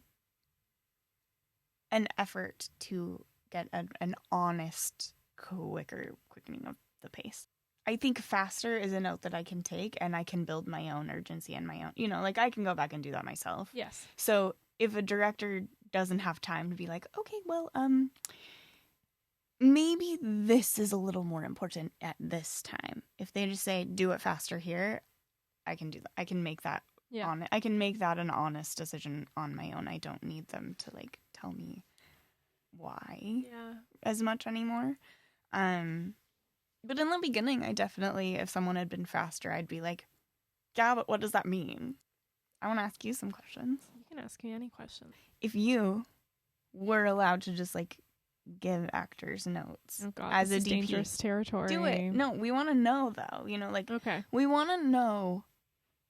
an effort to get an honest, quickening of the pace. I think faster is a note that I can take, and I can build my own urgency and my own, like I can go back and do that myself. Yes. So if a director doesn't have time to be like, okay, well, maybe this is a little more important at this time. If they just say, do it faster here, I can do that. I can make that I can make that an honest decision on my own. I don't need them to like tell me why as much anymore. But in the beginning, I definitely, if someone had been faster, I'd be like, yeah, but what does that mean? I want to ask you some questions. You can ask me any question. If you were allowed to just like give actors notes as a DP, dangerous territory. Do it. No, we want to know though. Okay. We want to know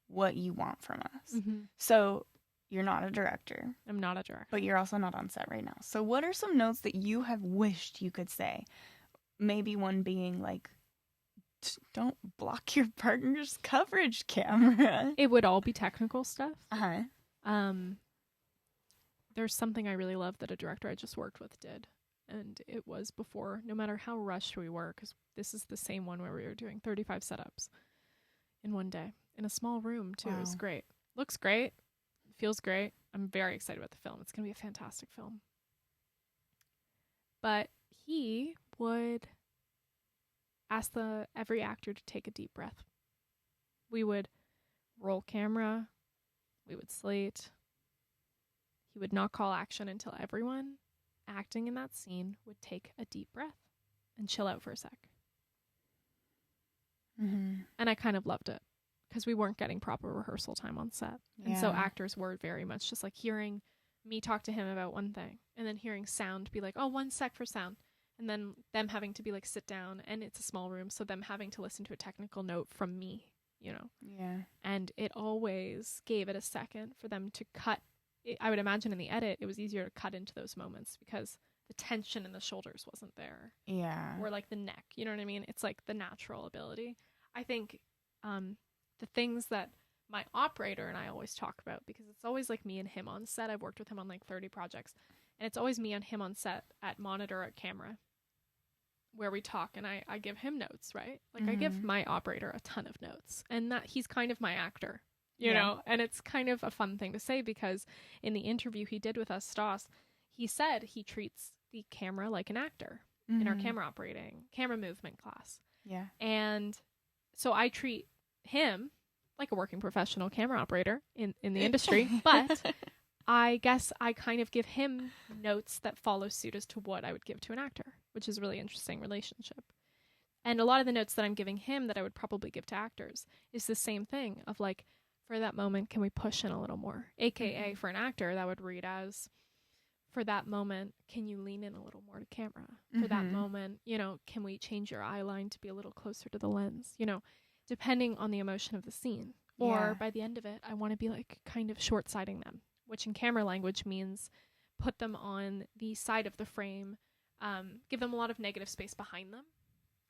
what you want from us. Mm-hmm. So you're not a director. I'm not a director. But you're also not on set right now. So what are some notes that you have wished you could say? Maybe one being like, don't block your partner's coverage camera. It would all be technical stuff. Uh-huh. There's something I really love that a director I just worked with did. And it was before, no matter how rushed we were, because this is the same one where we were doing 35 setups in one day. In a small room, too. Wow. It was great. Looks great. Feels great. I'm very excited about the film. It's going to be a fantastic film. But he would ask every actor to take a deep breath. We would roll camera. We would slate. He would not call action until everyone acting in that scene would take a deep breath and chill out for a sec. Mm-hmm. And I kind of loved it because we weren't getting proper rehearsal time on set. Yeah. And so actors were very much just like hearing me talk to him about one thing and then hearing sound be like, oh, 1 sec for sound. And then them having to be like, sit down, and it's a small room. So them having to listen to a technical note from me, Yeah. And it always gave it a second for them to cut. I would imagine in the edit, it was easier to cut into those moments because the tension in the shoulders wasn't there. Yeah. Or like the neck, you know what I mean? It's like the natural ability. I think the things that my operator and I always talk about, because it's always like me and him on set. I've worked with him on like 30 projects, and it's always me and him on set at monitor, at camera, where we talk, and I give him notes, right? Like I give my operator a ton of notes, and that he's kind of my actor. You know, and it's kind of a fun thing to say because in the interview he did with us, Stoss, he said he treats the camera like an actor in our camera movement class. Yeah. And so I treat him like a working professional camera operator in the industry, but I guess I kind of give him notes that follow suit as to what I would give to an actor, which is a really interesting relationship. And a lot of the notes that I'm giving him that I would probably give to actors is the same thing of like, for that moment, can we push in a little more? AKA for an actor, that would read as, for that moment, can you lean in a little more to camera? For that moment, you know, can we change your eye line to be a little closer to the lens? You know, depending on the emotion of the scene. Or by the end of it, I want to be like kind of short-sighting them, which in camera language means put them on the side of the frame, give them a lot of negative space behind them,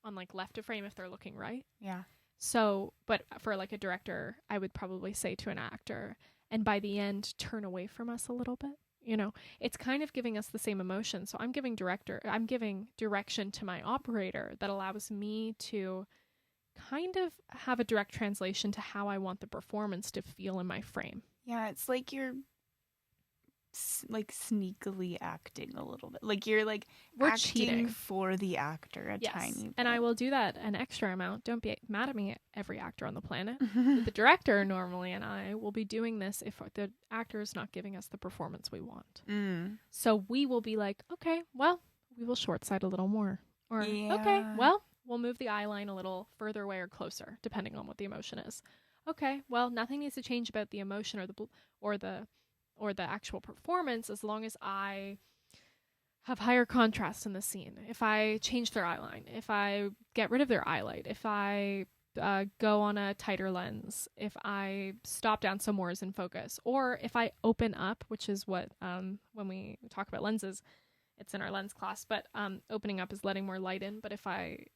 on like left of frame if they're looking right. Yeah. So, but for like a director, I would probably say to an actor, and by the end, turn away from us a little bit. You know, it's kind of giving us the same emotion. So I'm giving direction to my operator that allows me to kind of have a direct translation to how I want the performance to feel in my frame. Yeah, it's like you're like sneakily acting a little bit. Like you're like We're acting cheating for the actor a tiny bit. And I will do that an extra amount. Don't be mad at me, every actor on the planet. The director normally and I will be doing this if the actor is not giving us the performance we want. So we will be like, okay, well, we will short sight a little more. Or, okay, well, we'll move the eye line a little further away or closer, depending on what the emotion is. Okay, well, nothing needs to change about the emotion or the actual performance as long as I have higher contrast in the scene. If I change their eye line, if I get rid of their eyelight, if I go on a tighter lens, if I stop down so more is in focus, or if I open up, which is what when we talk about lenses, it's in our lens class, but opening up is letting more light in. But if I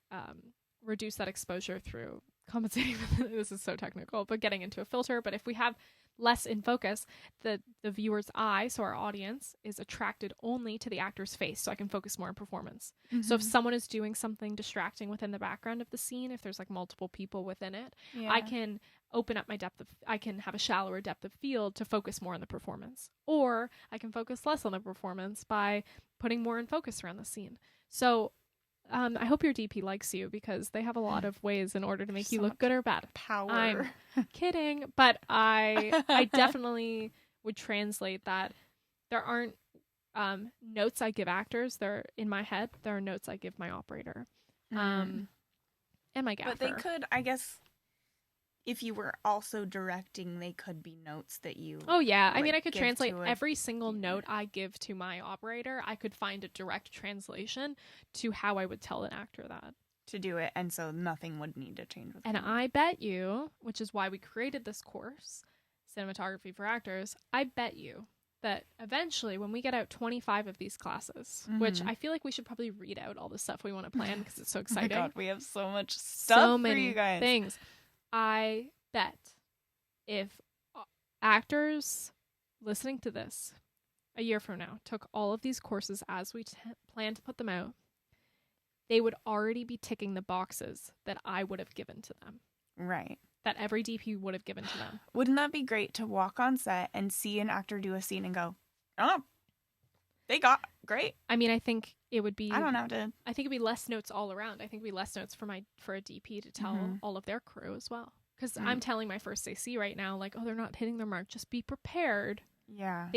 reduce that exposure through compensating with, this is so technical, but getting into a filter. But if we have less in focus, the viewer's eye, so our audience, is attracted only to the actor's face, so I can focus more on performance. So if someone is doing something distracting within the background of the scene, if there's like multiple people within it, I can open up my I can have a shallower depth of field to focus more on the performance. Or I can focus less on the performance by putting more in focus around the scene. So I hope your DP likes you, because they have a lot of ways in order to make you look good or bad. Power. I'm kidding, but I definitely would translate that. There aren't notes I give actors. They're in my head. There are notes I give my operator and my gaffer. But they could, I guess, if you were also directing, they could be notes that you... Oh, yeah. I mean, I could translate every single note I give to my operator. I could find a direct translation to how I would tell an actor that. To do it, and so nothing would need to change with And them. I bet you, which is why we created this course, Cinematography for Actors, I bet you that eventually when we get out 25 of these classes, which I feel like we should probably read out all the stuff we want to plan because it's so exciting. Oh my God, we have so much stuff for you guys. Things. I bet if actors listening to this a year from now took all of these courses as we plan to put them out, they would already be ticking the boxes that I would have given to them. Right. That every DP would have given to them. Wouldn't that be great to walk on set and see an actor do a scene and go, oh, they got great. I mean, I think it would be... I don't have to... I think it'd be less notes all around. I think it'd be less notes for a DP to tell all of their crew as well. Because I'm telling my first AC right now, like, oh, they're not hitting their mark. Just be prepared. Yeah.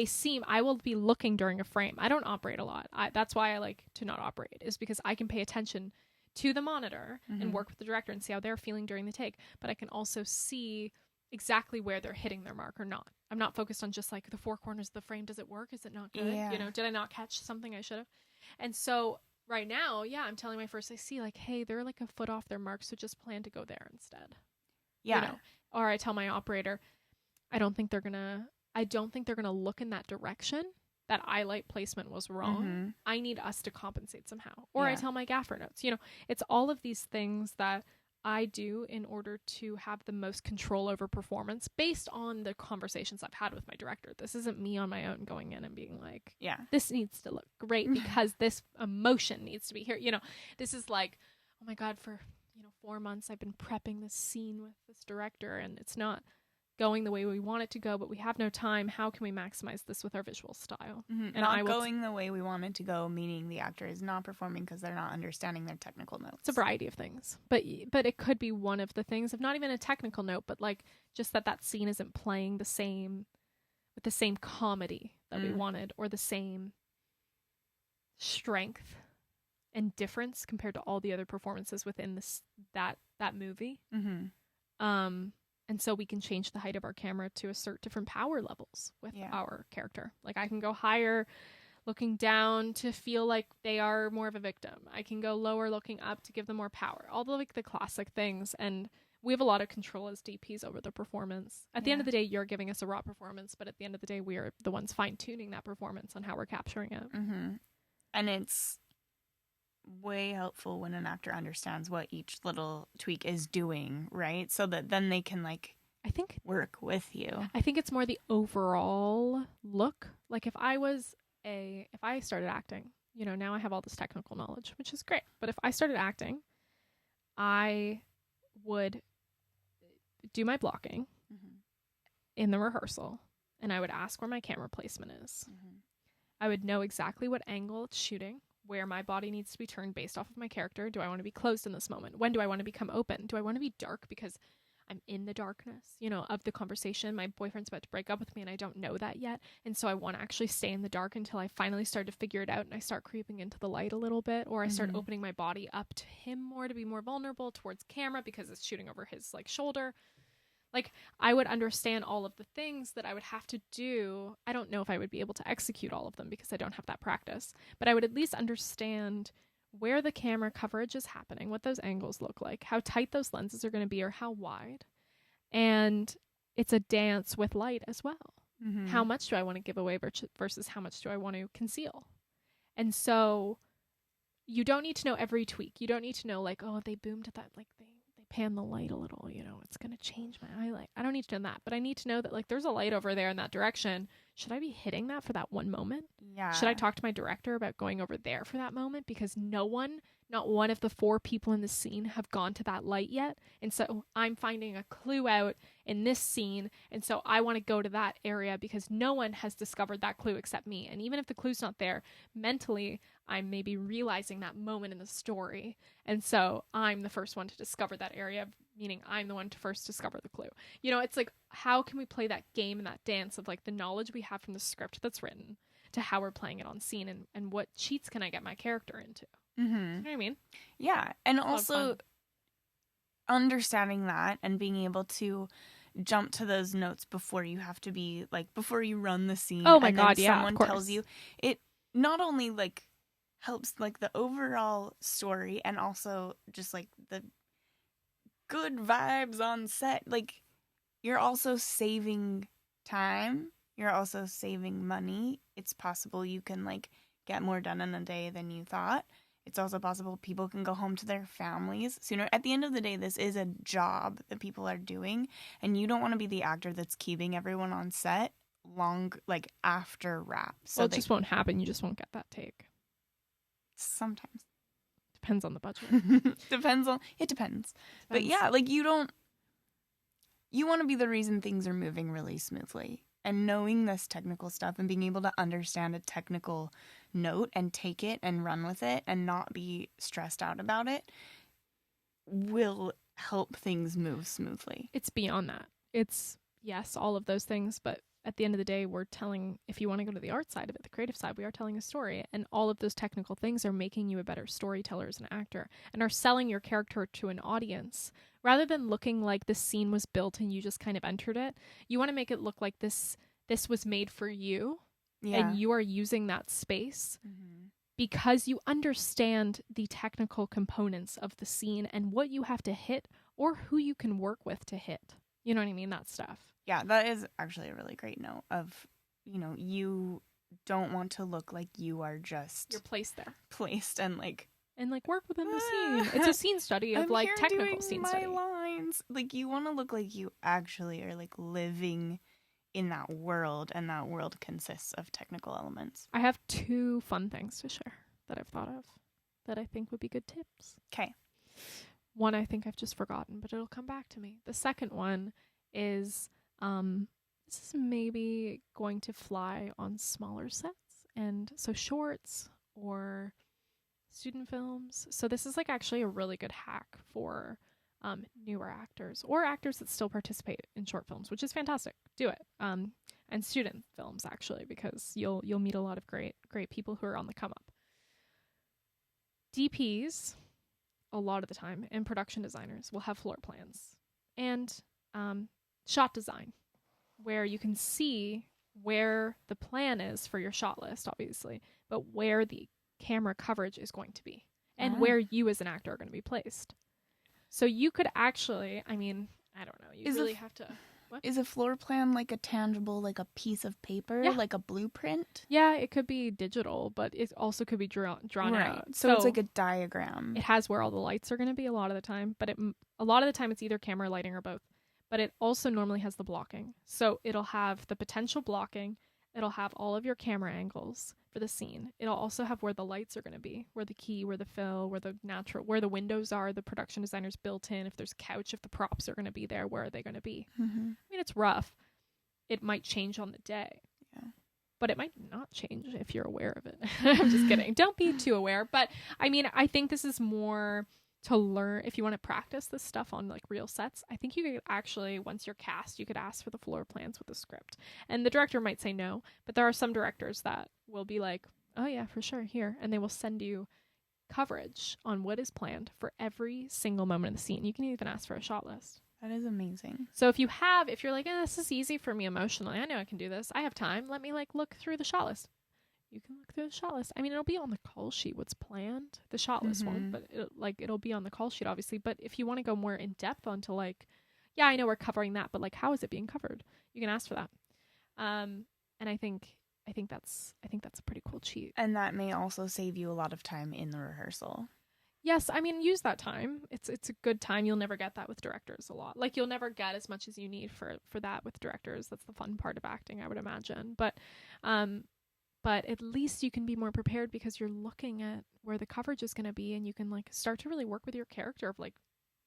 I will be looking during a frame. I don't operate a lot. That's why I like to not operate, is because I can pay attention to the monitor and work with the director and see how they're feeling during the take. But I can also see exactly where they're hitting their mark or not. I'm not focused on just like the four corners of the frame. Does it work? Is it not good? Yeah. You know, did I not catch something I should have? And so right now, I'm telling my first AC, like, hey, they're like a foot off their mark, so just plan to go there instead. Yeah. You know? Or I tell my operator, I don't think they're gonna look in that direction. That eyelight placement was wrong. I need us to compensate somehow. Or I tell my gaffer notes. You know, it's all of these things that I do in order to have the most control over performance based on the conversations I've had with my director. This isn't me on my own going in and being like, this needs to look great because this emotion needs to be here. You know, this is like, oh my God, for 4 months I've been prepping this scene with this director and it's not going the way we want it to go, but we have no time. How can we maximize this with our visual style? And not going the way we want it to go, meaning the actor is not performing because they're not understanding their technical notes. It's a variety of things, but it could be one of the things, if not even a technical note, but like just that scene isn't playing with the same comedy that we wanted, or the same strength and difference compared to all the other performances within that movie. Mm-hmm. And so we can change the height of our camera to assert different power levels with our character. Like I can go higher looking down to feel like they are more of a victim. I can go lower looking up to give them more power. All the classic things. And we have a lot of control as DPs over the performance. At the end of the day, you're giving us a raw performance, but at the end of the day, we're the ones fine-tuning that performance on how we're capturing it. Mm-hmm. And it's way helpful when an actor understands what each little tweak is doing, right? So that then they can I think work with you. I think it's more the overall look. Like if I started acting, now I have all this technical knowledge, which is great. But if I started acting, I would do my blocking in the rehearsal, and I would ask where my camera placement is. I would know exactly what angle it's shooting, where my body needs to be turned based off of my character. Do I want to be closed in this moment? When do I want to become open? Do I want to be dark because I'm in the darkness, of the conversation? My boyfriend's about to break up with me and I don't know that yet. And so I want to actually stay in the dark until I finally start to figure it out and I start creeping into the light a little bit, or I start opening my body up to him more to be more vulnerable towards camera because it's shooting over his shoulder. I would understand all of the things that I would have to do. I don't know if I would be able to execute all of them because I don't have that practice, but I would at least understand where the camera coverage is happening, what those angles look like, how tight those lenses are going to be or how wide. And it's a dance with light as well. How much do I want to give away versus how much do I want to conceal? And so you don't need to know every tweak. You don't need to know they boomed at that, they pan the light a little, it's going to change my highlight. I don't need to know that, but I need to know that there's a light over there in that direction. Should I be hitting that for that one moment? Yeah. Should I talk to my director about going over there for that moment? Because not one of the 4 people in the scene have gone to that light yet. And so I'm finding a clue out in this scene. And so I want to go to that area because no one has discovered that clue except me. And even if the clue's not there, mentally, I'm maybe realizing that moment in the story. And so I'm the first one to discover that area, meaning I'm the one to first discover the clue. It's how can we play that game and that dance of the knowledge we have from the script that's written to how we're playing it on scene, and what cheats can I get my character into? You know what I mean? Yeah. And also understanding that and being able to jump to those notes before you have to be before you run the scene. Oh my and God, then yeah. Someone tells you, it not only helps the overall story and also just the good vibes on set. You're also saving time. You're also saving money. It's possible you can get more done in a day than you thought. It's also possible people can go home to their families sooner. At the end of the day, this is a job that people are doing, and you don't want to be the actor that's keeping everyone on set after wrap. So it just won't happen. You just won't get that take. Sometimes. Depends on the budget. It depends. But yeah, you want to be the reason things are moving really smoothly. And knowing this technical stuff and being able to understand a technical note and take it and run with it and not be stressed out about it will help things move smoothly. It's beyond that. It's, yes, all of those things, but at the end of the day, we're telling, if you want to go to the art side of it, the creative side, we are telling a story. And all of those technical things are making you a better storyteller as an actor and are selling your character to an audience. Rather than looking like this scene was built and you just kind of entered it, you want to make it look like this was made for you. Yeah. And you are using that space because you understand the technical components of the scene and what you have to hit or who you can work with to hit. You know what I mean? That stuff. Yeah, that is actually a really great note of, you don't want to look like you are just... You're placed there. Placed and work within the scene. It's a scene study of technical scene study. Lines. You want to look like you actually are living in that world, and that world consists of technical elements. I have 2 fun things to share that I've thought of that I think would be good tips. Okay. One I think I've just forgotten, but it'll come back to me. The second one is this is maybe going to fly on smaller sets, and so shorts or student films. So this is actually a really good hack for newer actors or actors that still participate in short films, which is fantastic. Do it. And student films actually, because you'll meet a lot of great people who are on the come up. DPs, a lot of the time, and production designers will have floor plans and shot design, where you can see where the plan is for your shot list, obviously, but where the camera coverage is going to be and where you as an actor are going to be placed. So you could actually, I mean, I don't know, you really have to... What? Is a floor plan like a tangible, like a piece of paper, like a blueprint? Yeah, it could be digital, but it also could be drawn out. So it's like a diagram. It has where all the lights are going to be a lot of the time, but a lot of the time it's either camera, lighting, or both. But it also normally has the blocking. So it'll have the potential blocking. It'll have all of your camera angles for the scene. It'll also have where the lights are going to be, where the key, where the fill, where the windows are, the production designers built in. If there's a couch, if the props are going to be there, where are they going to be? Mm-hmm. I mean, it's rough. It might change on the day. Yeah. But it might not change if you're aware of it. I'm just kidding. Don't be too aware. But I mean, I think this is more to learn. If you want to practice this stuff on like real sets, I think you could actually, once you're cast, you could ask for the floor plans with the script. And the director might say no, but there are some directors that will be like, oh yeah, for sure, here. And they will send you coverage on what is planned for every single moment of the scene. You can even ask for a shot list. That is amazing. So if you're like, this is easy for me emotionally, I know I can do this, I have time, let me like look through the shot list. You can look through the shot list. I mean, it'll be on the call sheet what's planned. The shot list won't, but it'll be on the call sheet, obviously. But if you want to go more in depth onto like, yeah, I know we're covering that, but like, how is it being covered? You can ask for that. And I think that's a pretty cool cheat. And that may also save you a lot of time in the rehearsal. Yes, I mean, use that time. It's a good time. You'll never get that with directors a lot. Like, you'll never get as much as you need for that with directors. That's the fun part of acting, I would imagine. But at least you can be more prepared because you're looking at where the coverage is going to be, and you can like start to really work with your character of like,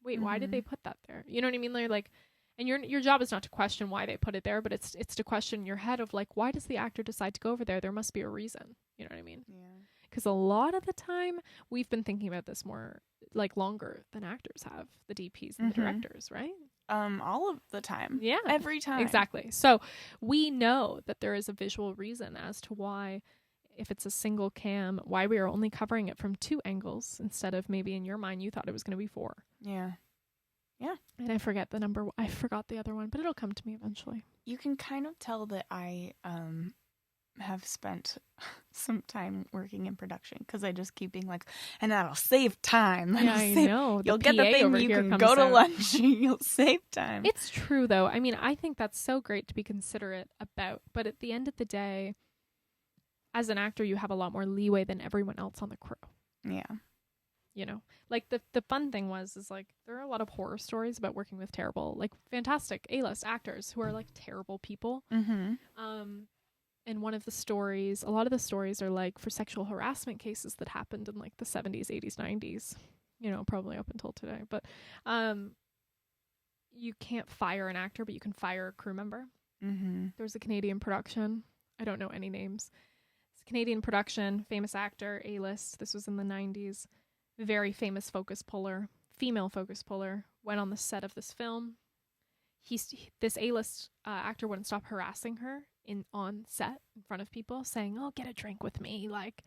wait, why did they put that there? You know what I mean? They're like, and your job is not to question why they put it there, but it's to question in your head of like, why does the actor decide to go over there? There must be a reason. You know what I mean? Yeah. Because a lot of the time we've been thinking about this more like longer than actors have, the DPs and the directors, right? All of the time. Yeah. Every time. Exactly. So we know that there is a visual reason as to why, if it's a single cam, why we are only covering it from 2 angles instead of maybe in your mind you thought it was going to be 4. Yeah. Yeah. And I forgot the other one, but it'll come to me eventually. You can kind of tell that I have spent some time working in production because I just keep being like, and that'll save time. Yeah, I know. You'll get the thing, you can go to lunch, you'll save time. It's true, though. I mean, I think that's so great to be considerate about, but at the end of the day, as an actor, you have a lot more leeway than everyone else on the crew. Yeah. You know, like the fun thing is like, there are a lot of horror stories about working with terrible, like fantastic A-list actors who are like terrible people. Mm-hmm. And a lot of the stories are like for sexual harassment cases that happened in like the 70s, 80s, 90s, you know, probably up until today. But you can't fire an actor, but you can fire a crew member. Mm-hmm. There's a Canadian production. I don't know any names. It's a Canadian production, famous actor, A-list. This was in the 90s. Very famous female focus puller, went on the set of this film. This A-list actor wouldn't stop harassing her on set in front of people, saying, "Oh, get a drink with me. Like,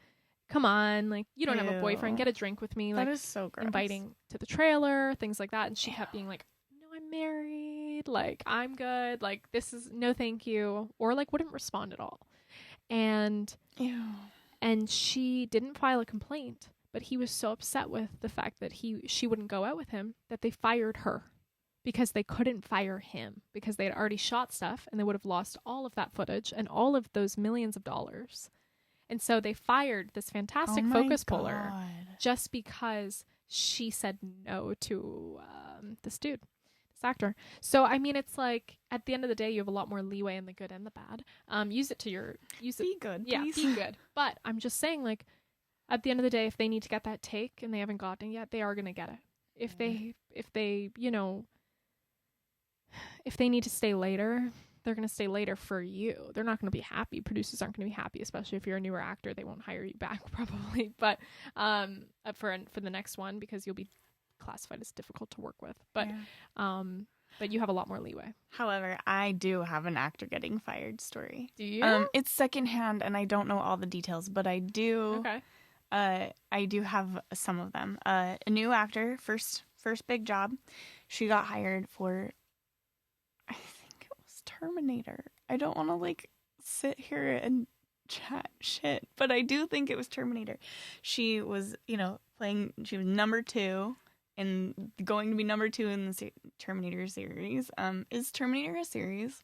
come on. Like, you don't have a boyfriend. Get a drink with me." Like, that is so gross. Inviting to the trailer, things like that. And she kept being like, "No, I'm married. Like, I'm good. Like, this is no thank you." Or like wouldn't respond at all. And she didn't file a complaint, but he was so upset with the fact that she wouldn't go out with him that they fired her. Because they couldn't fire him because they had already shot stuff and they would have lost all of that footage and all of those millions of dollars. And so they fired this fantastic focus puller just because she said no to this actor. So, I mean, it's like at the end of the day, you have a lot more leeway in the good and the bad. Be good. Yeah, please. Be good. But I'm just saying, like, at the end of the day, if they need to get that take and they haven't gotten it yet, they are going to get it. If they, you know, if they need to stay later, they're going to stay later for you. They're not going to be happy. Producers aren't going to be happy, especially if you're a newer actor. They won't hire you back probably, but for the next one, because you'll be classified as difficult to work with. But you have a lot more leeway. However, I do have an actor getting fired story. Do you? It's secondhand, and I don't know all the details, but I do. Okay. I do have some of them. A new actor, first big job. She got hired for, I think it was Terminator. I don't want to like sit here and chat shit, but I do think it was Terminator. She was, she was number 2 and going to be number 2 in the Terminator series. Is Terminator a series?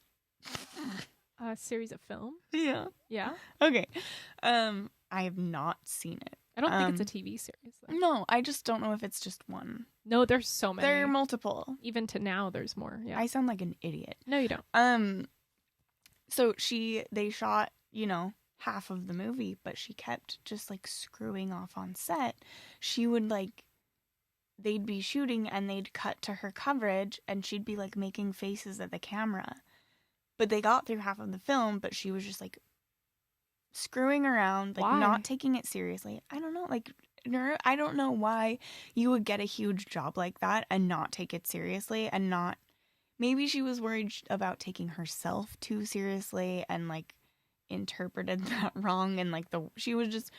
A series of film? Yeah. Yeah. Okay. I have not seen it. I don't think it's a TV series, though. No, I just don't know if it's just one. No, there's so many. There are multiple. Even to now, there's more. Yeah. I sound like an idiot. No, you don't. So they shot, half of the movie, but she kept just like screwing off on set. She would they'd be shooting and they'd cut to her coverage and she'd be like making faces at the camera. But they got through half of the film, but she was just like screwing around, like Why? not taking it seriously. I don't know, I don't know why you would get a huge job like that and not take it seriously and not. Maybe she was worried about taking herself too seriously and like interpreted that wrong and she was just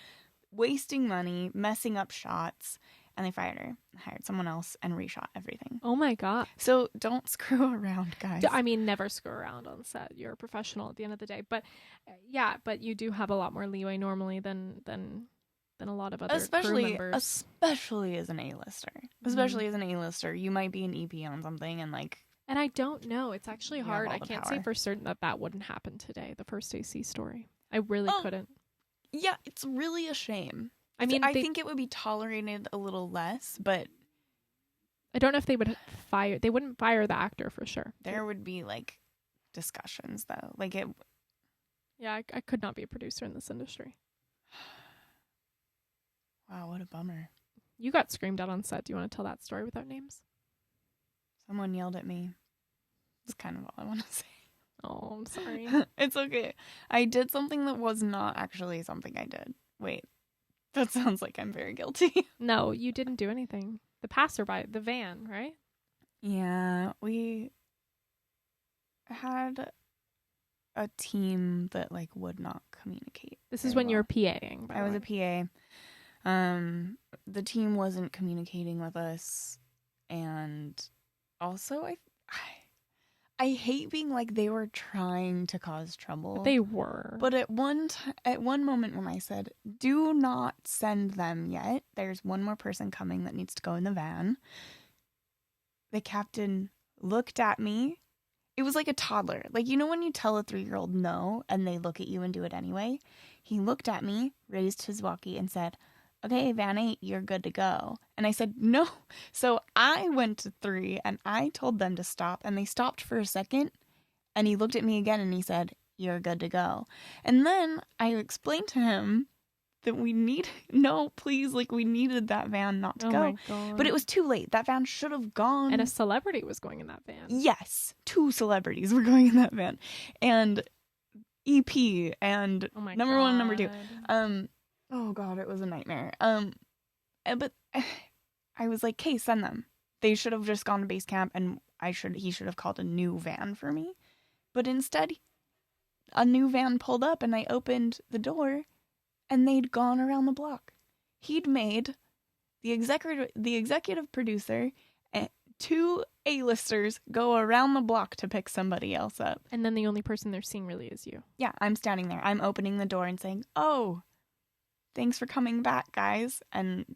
wasting money, messing up shots. And they fired her, hired someone else, and reshot everything. Oh my God. So don't screw around, guys. I mean, never screw around on set. You're a professional at the end of the day. But yeah, but you do have a lot more leeway normally than a lot of other crew members. Especially as an A-lister. Especially as an A-lister. You might be an EP on something and And I don't know. It's actually hard. I can't say power. for certain that wouldn't happen today, the first AC story. I really couldn't. Yeah, it's really a shame. I mean, I think it would be tolerated a little less, but I don't know if they would fire. They wouldn't fire the actor for sure. There would be discussions though. Yeah, I could not be a producer in this industry. Wow, what a bummer. You got screamed at on set. Do you want to tell that story without names? Someone yelled at me. That's kind of all I want to say. Oh, I'm sorry. It's okay. I did something that was not actually something I did. Wait. That sounds like I'm very guilty. No, you didn't do anything. The passerby, the van, right? Yeah, we had a team that would not communicate. This is when you were PAing. I was a PA. The team wasn't communicating with us, and also I hate being they were trying to cause trouble. But they were. But at one moment when I said, "Do not send them yet. There's one more person coming that needs to go in the van." The captain looked at me. It was like a toddler. When you tell a 3-year-old no and they look at you and do it anyway? He looked at me, raised his walkie and said, "Okay, Van 8, you're good to go." And I said, "No." So I went to 3 and I told them to stop, and they stopped for a second, and he looked at me again and he said, "You're good to go." And then I explained to him that we needed that van not to go. My God. But it was too late. That van should have gone. And a celebrity was going in that van. Yes, 2 celebrities were going in that van. And EP and number 1 and number 2. Oh God, it was a nightmare. But I was like, "Okay, send them." They should have just gone to base camp, and he should have called a new van for me. But instead, a new van pulled up, and I opened the door, and they'd gone around the block. He'd made the executive producer and 2 A-listers go around the block to pick somebody else up. And then the only person they're seeing really is you. Yeah, I'm standing there. I'm opening the door and saying, "Oh, thanks for coming back, guys." And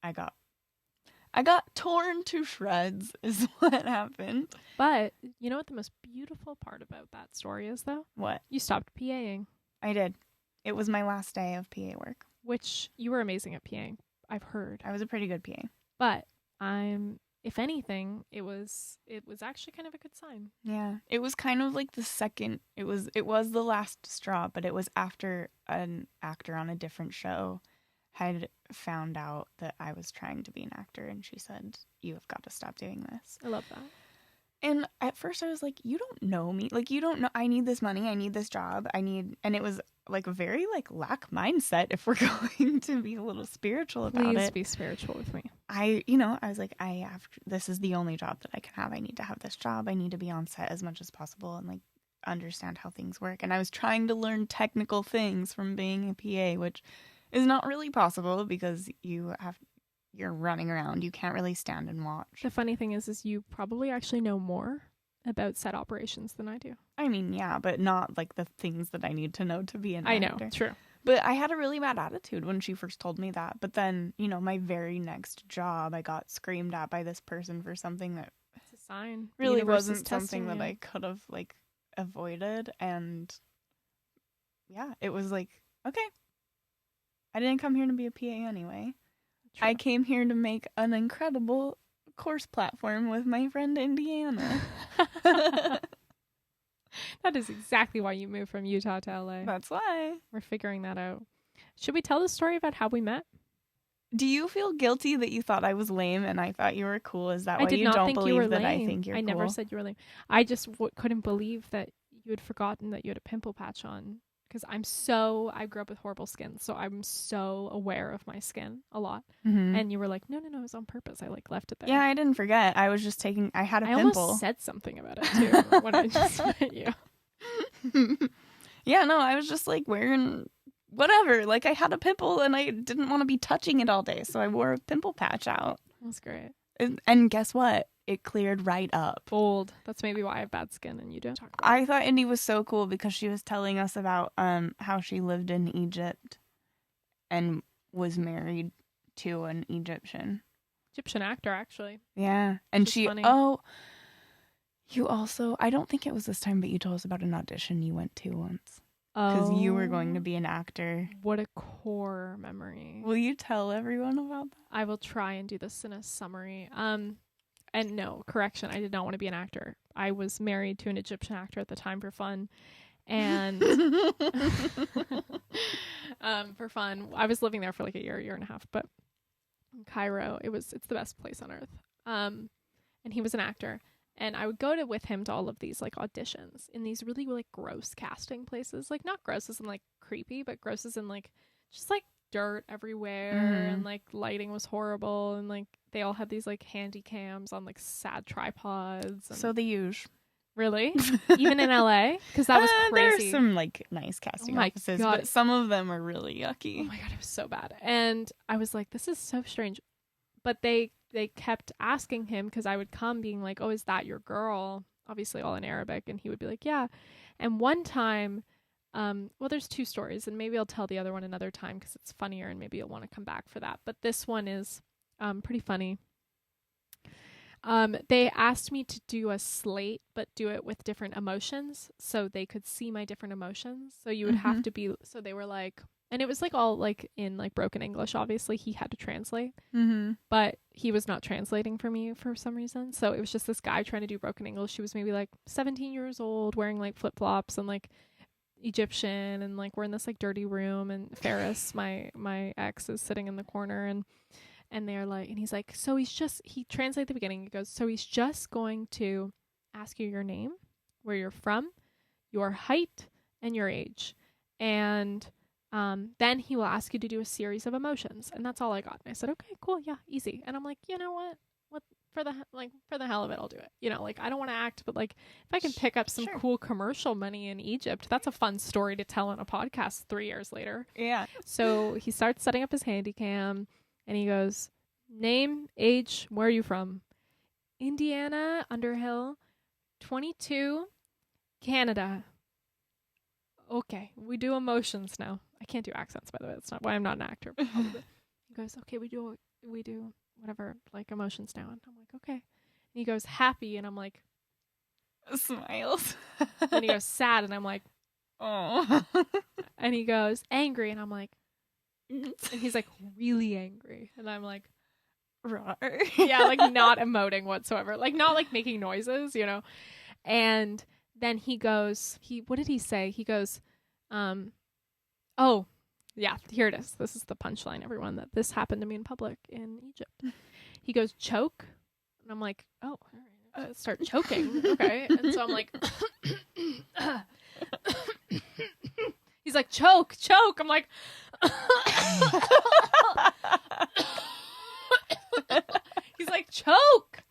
I got torn to shreds is what happened. But you know what the most beautiful part about that story is, though? What? You stopped PAing. I did. It was my last day of PA work. Which you were amazing at PAing, I've heard. I was a pretty good PA. But if anything, it was actually kind of a good sign. Yeah. It was kind of like the second, it was the last straw, but it was after an actor on a different show had found out that I was trying to be an actor, and she said, "You have got to stop doing this." I love that. And at first I was like, "You don't know me. You don't know. I need this money. I need this job. And it was a very lack mindset if we're going to be a little spiritual about it. Please be spiritual with me. I was like, this is the only job that I can have. I need to have this job. I need to be on set as much as possible and understand how things work. And I was trying to learn technical things from being a PA, which is not really possible because you're running around. You can't really stand and watch. The funny thing is you probably actually know more about set operations than I do. I mean, yeah, but not like the things that I need to know to be an I actor. know, true. But I had a really bad attitude when she first told me that. But then, you know, my very next job, I got screamed at by this person for something that It's a sign. really wasn't something that I could have like avoided. And yeah, it was like, okay, I didn't come here to be a PA anyway. True. I came here to make an incredible course platform with my friend Indiana. That is exactly why you moved from Utah to LA. That's why. We're figuring that out. Should we tell the story about how we met? Do you feel guilty that you thought I was lame and I thought you were cool? Is that why you don't believe that I think you're cool? I never said you were lame. I just couldn't believe that you had forgotten that you had a pimple patch on. Because I grew up with horrible skin, so I'm so aware of my skin a lot. Mm-hmm. And you were like, no, it was on purpose. I like left it there. Yeah, I didn't forget. I was just I had a pimple. I almost said something about it too when I just met you. Yeah, no, I was just like wearing whatever. Like I had a pimple and I didn't want to be touching it all day, so I wore a pimple patch out. That's great. And guess what? It cleared right up. Bold. That's maybe why I have bad skin and you don't. I thought Indy was so cool because she was telling us about how she lived in Egypt and was married to an Egyptian actor, actually. Yeah. And funny. You also, I don't think it was this time, but you told us about an audition you went to once. Because you were going to be an actor. What a core memory. Will you tell everyone about that? I will try and do this in a summary. And no, correction, I did not want to be an actor. I was married to an Egyptian actor at the time for fun. And for fun, I was living there for like a year and a half. But in Cairo, it's the best place on earth. And he was an actor. And I would go with him to all of these like auditions in these really, really gross casting places. Like not gross as in like creepy, but gross as in like just like dirt everywhere. Mm-hmm. And like lighting was horrible. And like they all had these like handy cams on like sad tripods. And... So they use. Really? Even in LA? Because that was crazy. There's some like nice casting offices, but some of them are really yucky. Oh my God, it was so bad. And I was like, this is so strange. But they kept asking him because I would come being like, oh, is that your girl? Obviously all in Arabic. And he would be like, yeah. And one time, there's two stories and maybe I'll tell the other one another time because it's funnier and maybe you'll want to come back for that. But this one is pretty funny. They asked me to do a slate, but do it with different emotions so they could see my different emotions. So you would have to be, so they were like, and it was like all like in like broken English. Obviously he had to translate, but he was not translating for me for some reason. So it was just this guy trying to do broken English. She was maybe like 17 years old wearing like flip flops and like Egyptian. And like, we're in this like dirty room and Ferris, my ex is sitting in the corner and they're like, and he's like, so he translates the beginning. He goes, so he's just going to ask you your name, where you're from, your height and your age. And then he will ask you to do a series of emotions. And that's all I got. And I said, okay, cool. Yeah, easy. And I'm like, you know what for the hell of it, I'll do it. You know, like I don't want to act, but like if I can pick up some cool commercial money in Egypt, that's a fun story to tell on a podcast 3 years later. Yeah. So he starts setting up his handy cam and he goes, name, age, where are you from? Indiana, Underhill, 22, Canada. Okay, we do emotions now. I can't do accents, by the way. That's not why I'm not an actor. He goes, okay, we do whatever, like emotions now. And I'm like, okay. And he goes, happy. And I'm like, smiles. And he goes, sad. And I'm like, oh. And he goes, angry. And I'm like, and he's like, really angry. And I'm like, rawr. Yeah, like not emoting whatsoever. Like not like making noises, you know. And then he goes, what did he say? He goes, oh, yeah, here it is. This is the punchline, everyone, that this happened to me in public in Egypt. He goes, choke. And I'm like, oh, all right, start choking. Okay. And so I'm like, he's like, choke. I'm like, he's like, choke.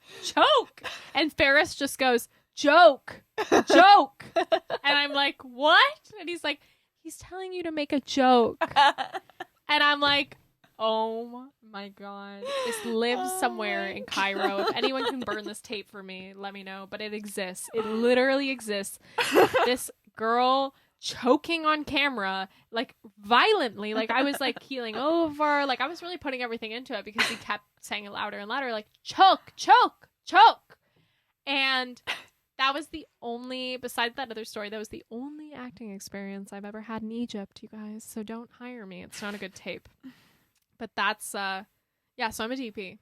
And Ferris just goes, joke. And I'm like, what? And he's like, he's telling you to make a joke. And I'm like, oh my God. This lives somewhere in Cairo. If anyone can burn this tape for me, let me know. But it exists. It literally exists. This girl choking on camera, like violently. Like I was like keeling over. Like I was really putting everything into it because he kept saying it louder and louder, like choke, choke, choke. And that was the only, besides that other story, that was the only acting experience I've ever had in Egypt, you guys. So don't hire me. It's not a good tape. But that's, yeah, so I'm a DP.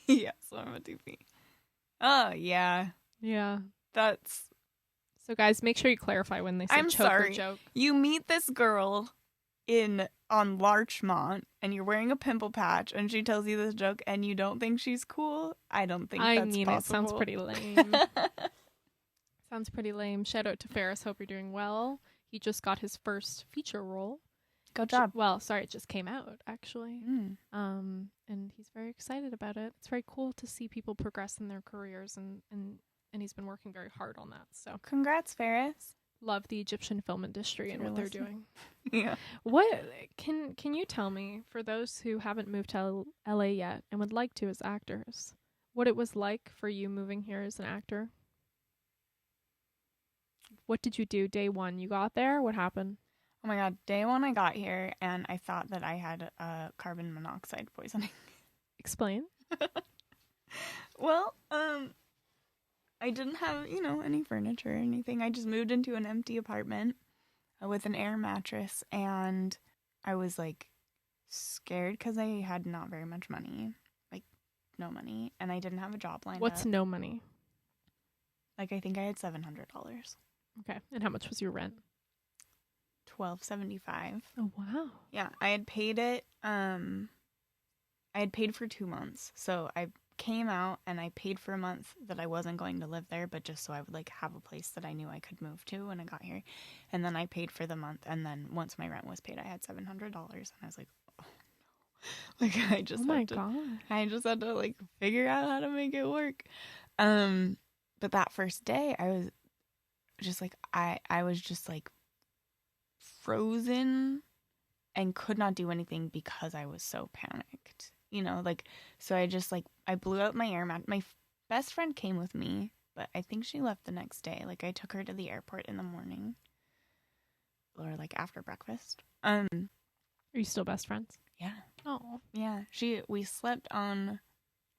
Yeah, so I'm a DP. Oh, yeah. Yeah. That's... So, guys, make sure you clarify when they say I'm choke sorry. or joke. You meet this girl on Larchmont, and you're wearing a pimple patch, and she tells you this joke, and you don't think she's cool? I don't think that's possible. It sounds pretty lame. Sounds pretty lame. Shout out to Ferris. Hope you're doing well. He just got his first feature role. Good job. Well, sorry, it just came out, actually. Mm. And he's very excited about it. It's very cool to see people progress in their careers, and he's been working very hard on that. So congrats, Ferris. Love the Egyptian film industry and what they're doing. Yeah. What can you tell me, for those who haven't moved to LA yet and would like to as actors, what it was like for you moving here as an actor? What did you do day one? You got there? What happened? Oh my God, day one I got here and I thought that I had carbon monoxide poisoning. Explain. Well, I didn't have, any furniture or anything. I just moved into an empty apartment with an air mattress, and I was like scared because I had not very much money, like no money, and I didn't have a job lined up. What's no money? Like I think I had $700. Okay, and how much was your rent? $1,275. Oh wow. Yeah, I had paid it. I had paid for 2 months, so I came out and I paid for a month that I wasn't going to live there, but just so I would like have a place that I knew I could move to when I got here. And then I paid for the month, and then once my rent was paid, I had $700, and I was like, oh no, like I just had to like figure out how to make it work. But that first day, I was just like I was just like frozen and could not do anything because I was so panicked, so I just like I blew out my air mat. My best friend came with me, but I think she left the next day. Like I took her to the airport in the morning or like after breakfast. Are you still best friends? Yeah. Oh yeah, we slept on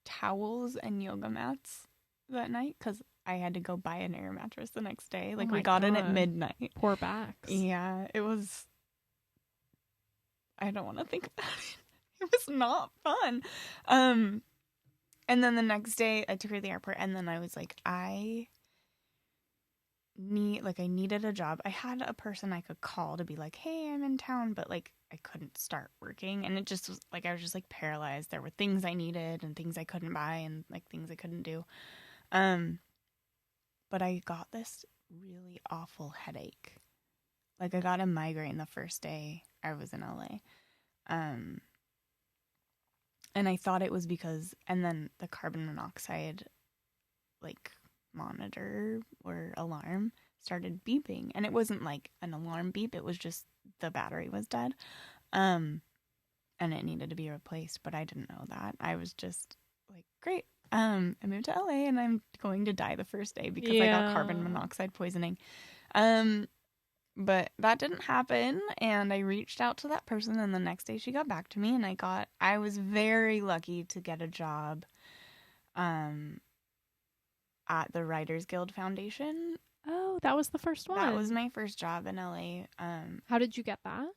towels and yoga mats that night because I had to go buy an air mattress the next day. Like we got in at midnight. Poor backs. Yeah, it was. I don't want to think about it. It was not fun. And then the next day I took her to the airport, and then I was like, I needed a job. I had a person I could call to be like, hey, I'm in town, but like I couldn't start working, and it just was like I was just like paralyzed. There were things I needed and things I couldn't buy and like things I couldn't do. But I got this really awful headache. Like I got a migraine the first day I was in LA. And I thought it was because, and then the carbon monoxide like monitor or alarm started beeping, and it wasn't like an alarm beep, it was just the battery was dead. And it needed to be replaced, but I didn't know that. I was just like, great. I moved to LA and I'm going to die the first day because I got carbon monoxide poisoning. But that didn't happen, and I reached out to that person, and the next day she got back to me, and I was very lucky to get a job at the Writers Guild Foundation. Oh, that was the first one. That was my first job in LA. How did you get that?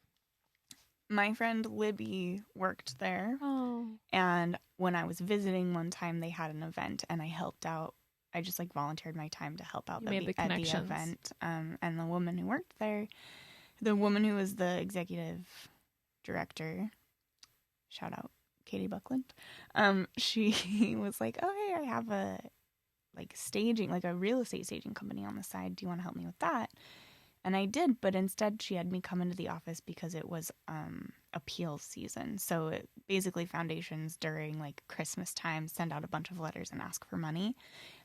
My friend Libby worked there. Oh. And when I was visiting one time, they had an event, and I helped out. I just like volunteered my time to help out at the event. And the woman who worked there, the woman who was the executive director, shout out Katie Buckland, she was like, oh, hey, I have a like staging, like a real estate staging company on the side. Do you want to help me with that? And I did, but instead she had me come into the office because it was appeals season. So basically foundations during like Christmas time send out a bunch of letters and ask for money.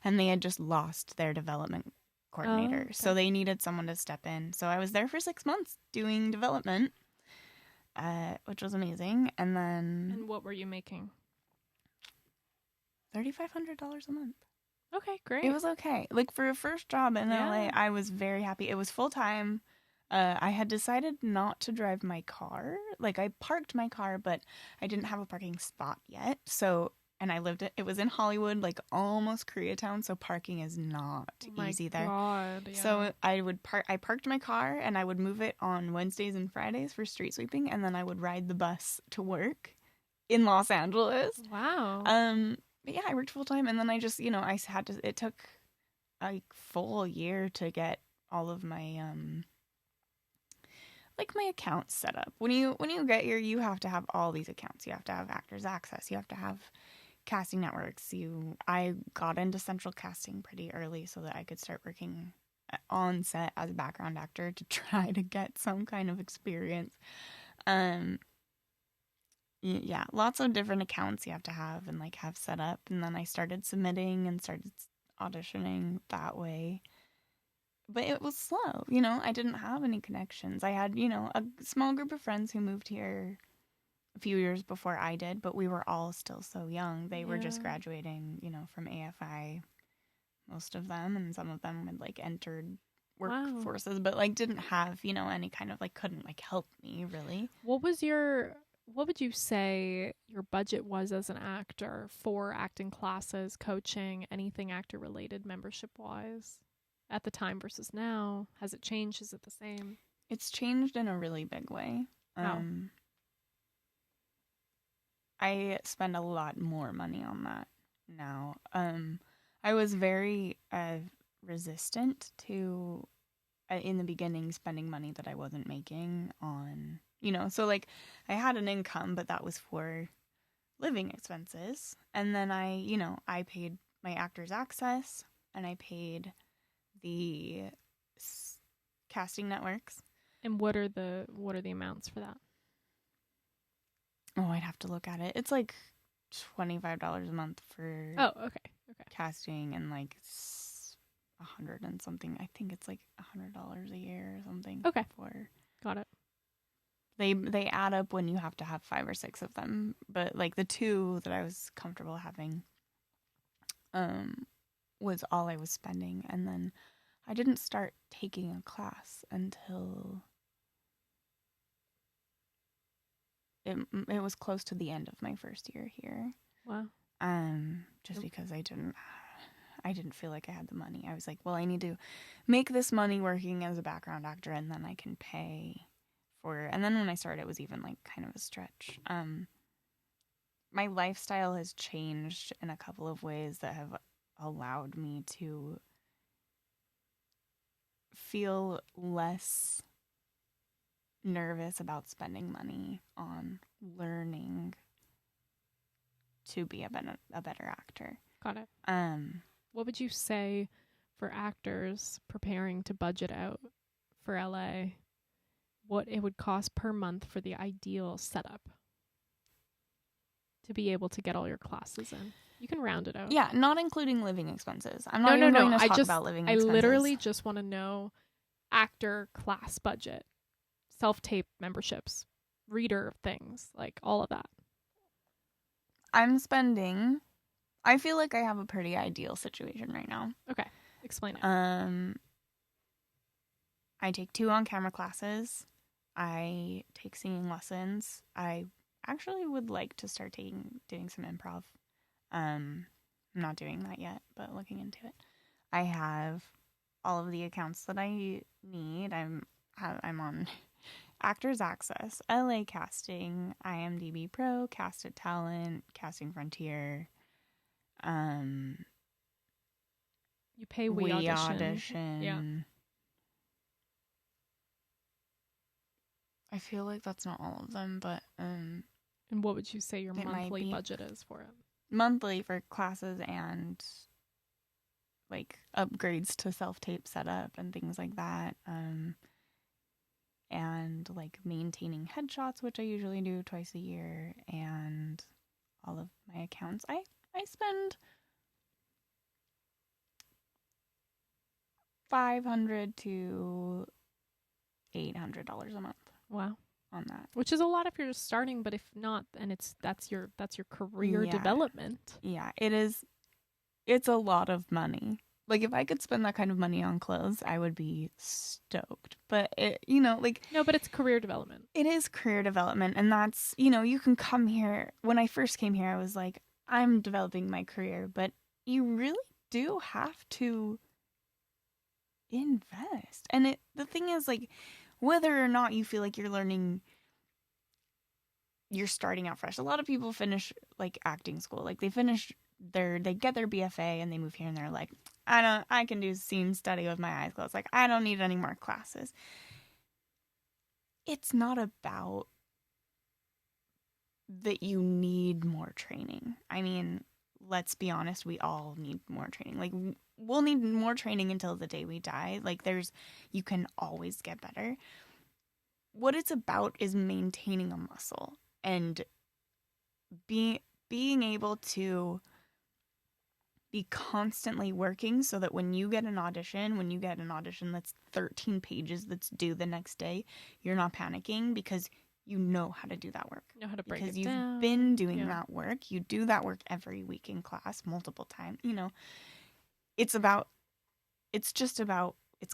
And they had just lost their development coordinator. Oh, okay. So they needed someone to step in. So I was there for 6 months doing development. which was amazing. And then And what were you making? $3,500 a month. Okay, great. It was okay. Like, for a first job in Yeah. LA, I was very happy. It was full-time. I had decided not to drive my car. Like, I parked my car, but I didn't have a parking spot yet. So, and it was in Hollywood, like almost Koreatown, so parking is not easy there. God, yeah. So I parked my car and I would move it on Wednesdays and Fridays for street sweeping, and then I would ride the bus to work in Los Angeles. Wow. But yeah, I worked full time, and then I just, it took a full year to get all of my my accounts set up. When you get here, you have to have all these accounts. You have to have Actors Access. You have to have casting networks. I got into central casting pretty early so that I could start working on set as a background actor to try to get some kind of experience. Yeah, lots of different accounts you have to have and have set up. And then I started submitting and started auditioning that way. But it was slow, I didn't have any connections. I had, a small group of friends who moved here a few years before I did, but we were all still so young. They were just graduating, from AFI, most of them, and some of them had entered workforces, but didn't have, any kind of couldn't help me really. What would you say your budget was as an actor for acting classes, coaching, anything actor related membership wise at the time versus now? Has it changed? Is it the same? It's changed in a really big way. I spend a lot more money on that now. I was very resistant to, in the beginning, spending money that I wasn't making on, so I had an income, but that was for living expenses. And then I paid my Actors Access, and I paid the casting networks. And what are the amounts for that? Oh, I'd have to look at it. It's $25 a month for okay. casting, and $100 and something. I think it's $100 a year or something. Okay, got it. They add up when you have to have 5 or 6 of them, but the 2 that I was comfortable having was all I was spending. And then I didn't start taking a class until it was close to the end of my first year here. Wow. Just because I didn't feel like I had the money. I was like, well, I need to make this money working as a background actor, and then I can pay for. And then when I started, it was even kind of a stretch. My lifestyle has changed in a couple of ways that have allowed me to feel less nervous about spending money on learning to be a better actor. Got it. What would you say for actors preparing to budget out for LA, what it would cost per month for the ideal setup to be able to get all your classes in? You can round it out. Yeah, not including living expenses. I'm not even going to talk about living expenses. I literally just want to know actor class budget, self-tape memberships, reader things, all of that. I feel like I have a pretty ideal situation right now. Okay, explain it. I take 2 on-camera classes. I take singing lessons. I actually would like to start doing some improv. I'm not doing that yet, but looking into it. I have all of the accounts that I need. I'm on Actors Access, LA Casting, IMDb Pro, Casted Talent, Casting Frontier. You pay We Audition. Yeah. I feel like that's not all of them, but And what would you say your monthly budget is for it? Monthly for classes and upgrades to self-tape setup and things like that. And maintaining headshots, which I usually do twice a year, and all of my accounts. I spend $500 to $800 a month. Wow. on that. Which is a lot if you're just starting, but if not, then that's your career development. Yeah, it is. It's a lot of money. Like, if I could spend that kind of money on clothes, I would be stoked. But, No, but it's career development. It is career development. And that's, you can come here. When I first came here, I was like, I'm developing my career. But you really do have to invest. And the thing is, like, whether or not you feel like you're starting out fresh. A lot of people finish, like, acting school. Like, they get their BFA and they move here and they're like, I can do scene study with my eyes closed. Like, I don't need any more classes. It's not about that you need more training. I mean, let's be honest, we all need more training. Like, we'll need more training until the day we die. Like, you can always get better. What it's about is maintaining a muscle and being able to be constantly working so that when you get an audition that's 13 pages that's due the next day, you're not panicking because you know how to do that work. You know how to break because it down. You've been doing that work. You do that work every week in class multiple times. It's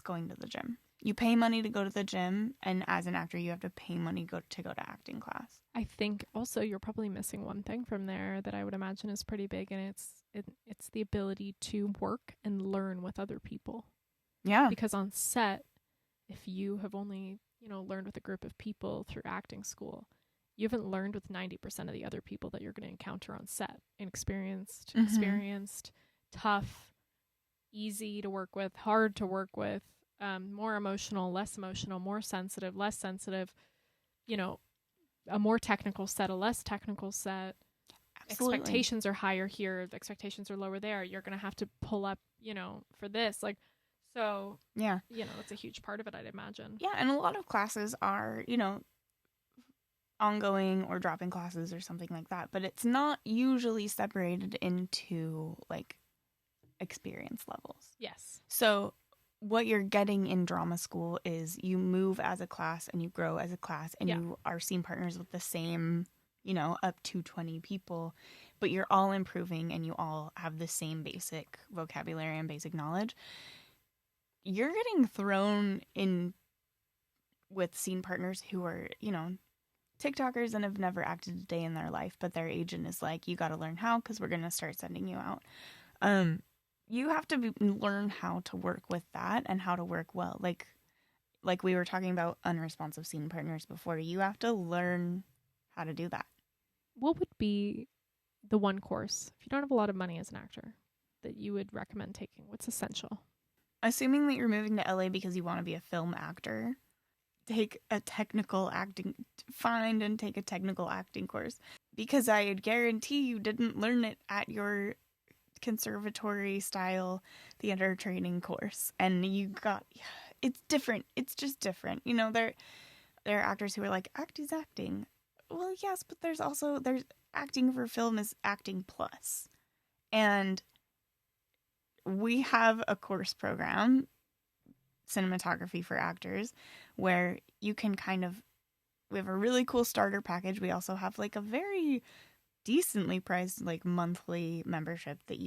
going to the gym. You pay money to go to the gym, and as an actor, you have to pay money to go to acting class. I think also you're probably missing one thing from there that I would imagine is pretty big, and it's the ability to work and learn with other people. Yeah. Because on set, if you have only, learned with a group of people through acting school, you haven't learned with 90% of the other people that you're going to encounter on set. Inexperienced, experienced, tough, easy to work with, hard to work with. More emotional, less emotional, more sensitive, less sensitive, a more technical set, a less technical set. Absolutely. Expectations are higher here. The expectations are lower there. You're going to have to pull up, for this. Like, so, yeah, that's a huge part of it, I'd imagine. Yeah. And a lot of classes are, ongoing or dropping classes or something like that. But it's not usually separated into, like, experience levels. Yes. So what you're getting in drama school is you move as a class and you grow as a class and you are scene partners with the same, up to 20 people, but you're all improving and you all have the same basic vocabulary and basic knowledge. You're getting thrown in with scene partners who are, TikTokers and have never acted a day in their life, but their agent is like, you got to learn how because we're going to start sending you out. You have to learn how to work with that and how to work well. Like we were talking about unresponsive scene partners before. You have to learn how to do that. What would be the one course, if you don't have a lot of money as an actor, that you would recommend taking? What's essential? Assuming that you're moving to LA because you want to be a film actor, find and take a technical acting course. Because I guarantee you didn't learn it at your conservatory style theater training course, and it's different. It's just different. There are actors who are like, acting's acting. Well, yes, but there's acting for film is acting plus. And we have a course program, Cinematography for actors, where you can we have a really cool starter package. We also have like a very decently priced like monthly membership that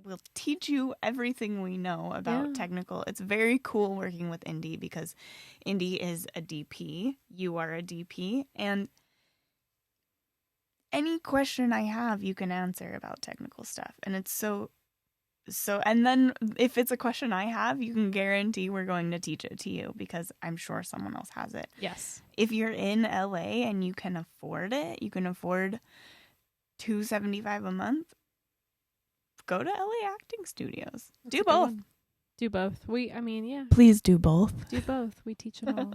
will teach you everything we know about technical. It's very cool working with Inde because Inde is a DP, you are a DP, and any question I have you can answer about technical stuff. And it's so and then if it's a question I have, you can guarantee we're going to teach it to you because I'm sure someone else has it. Yes. If you're in LA and you can afford it, you can afford $275 a month, go to LA acting studios. Do both. Please do both. Do both. We teach it all.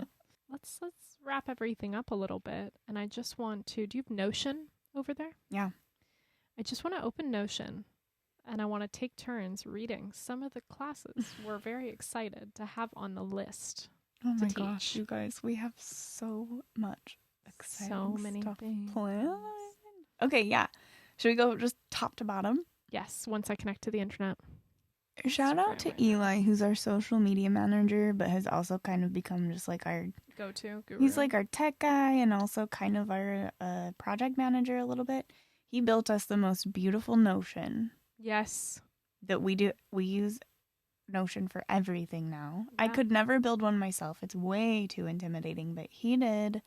Let's wrap everything up a little bit. And I just want to, do you have Notion over there? Yeah. I just want to open Notion and I want to take turns reading some of the classes we're very excited to have on the list. Oh my gosh, you guys, we have so much exciting so many stuff things planned. Okay, yeah. Should we go just top to bottom? Yes, once I connect to the internet. Shout out to Instagram. Eli, who's our social media manager, but has also kind of become just like our Go-to guru. He's like our tech guy and also kind of our project manager a little bit. He built us the most beautiful Notion. Yes. That we use Notion for everything now. Yeah. I could never build one myself. It's way too intimidating, but he did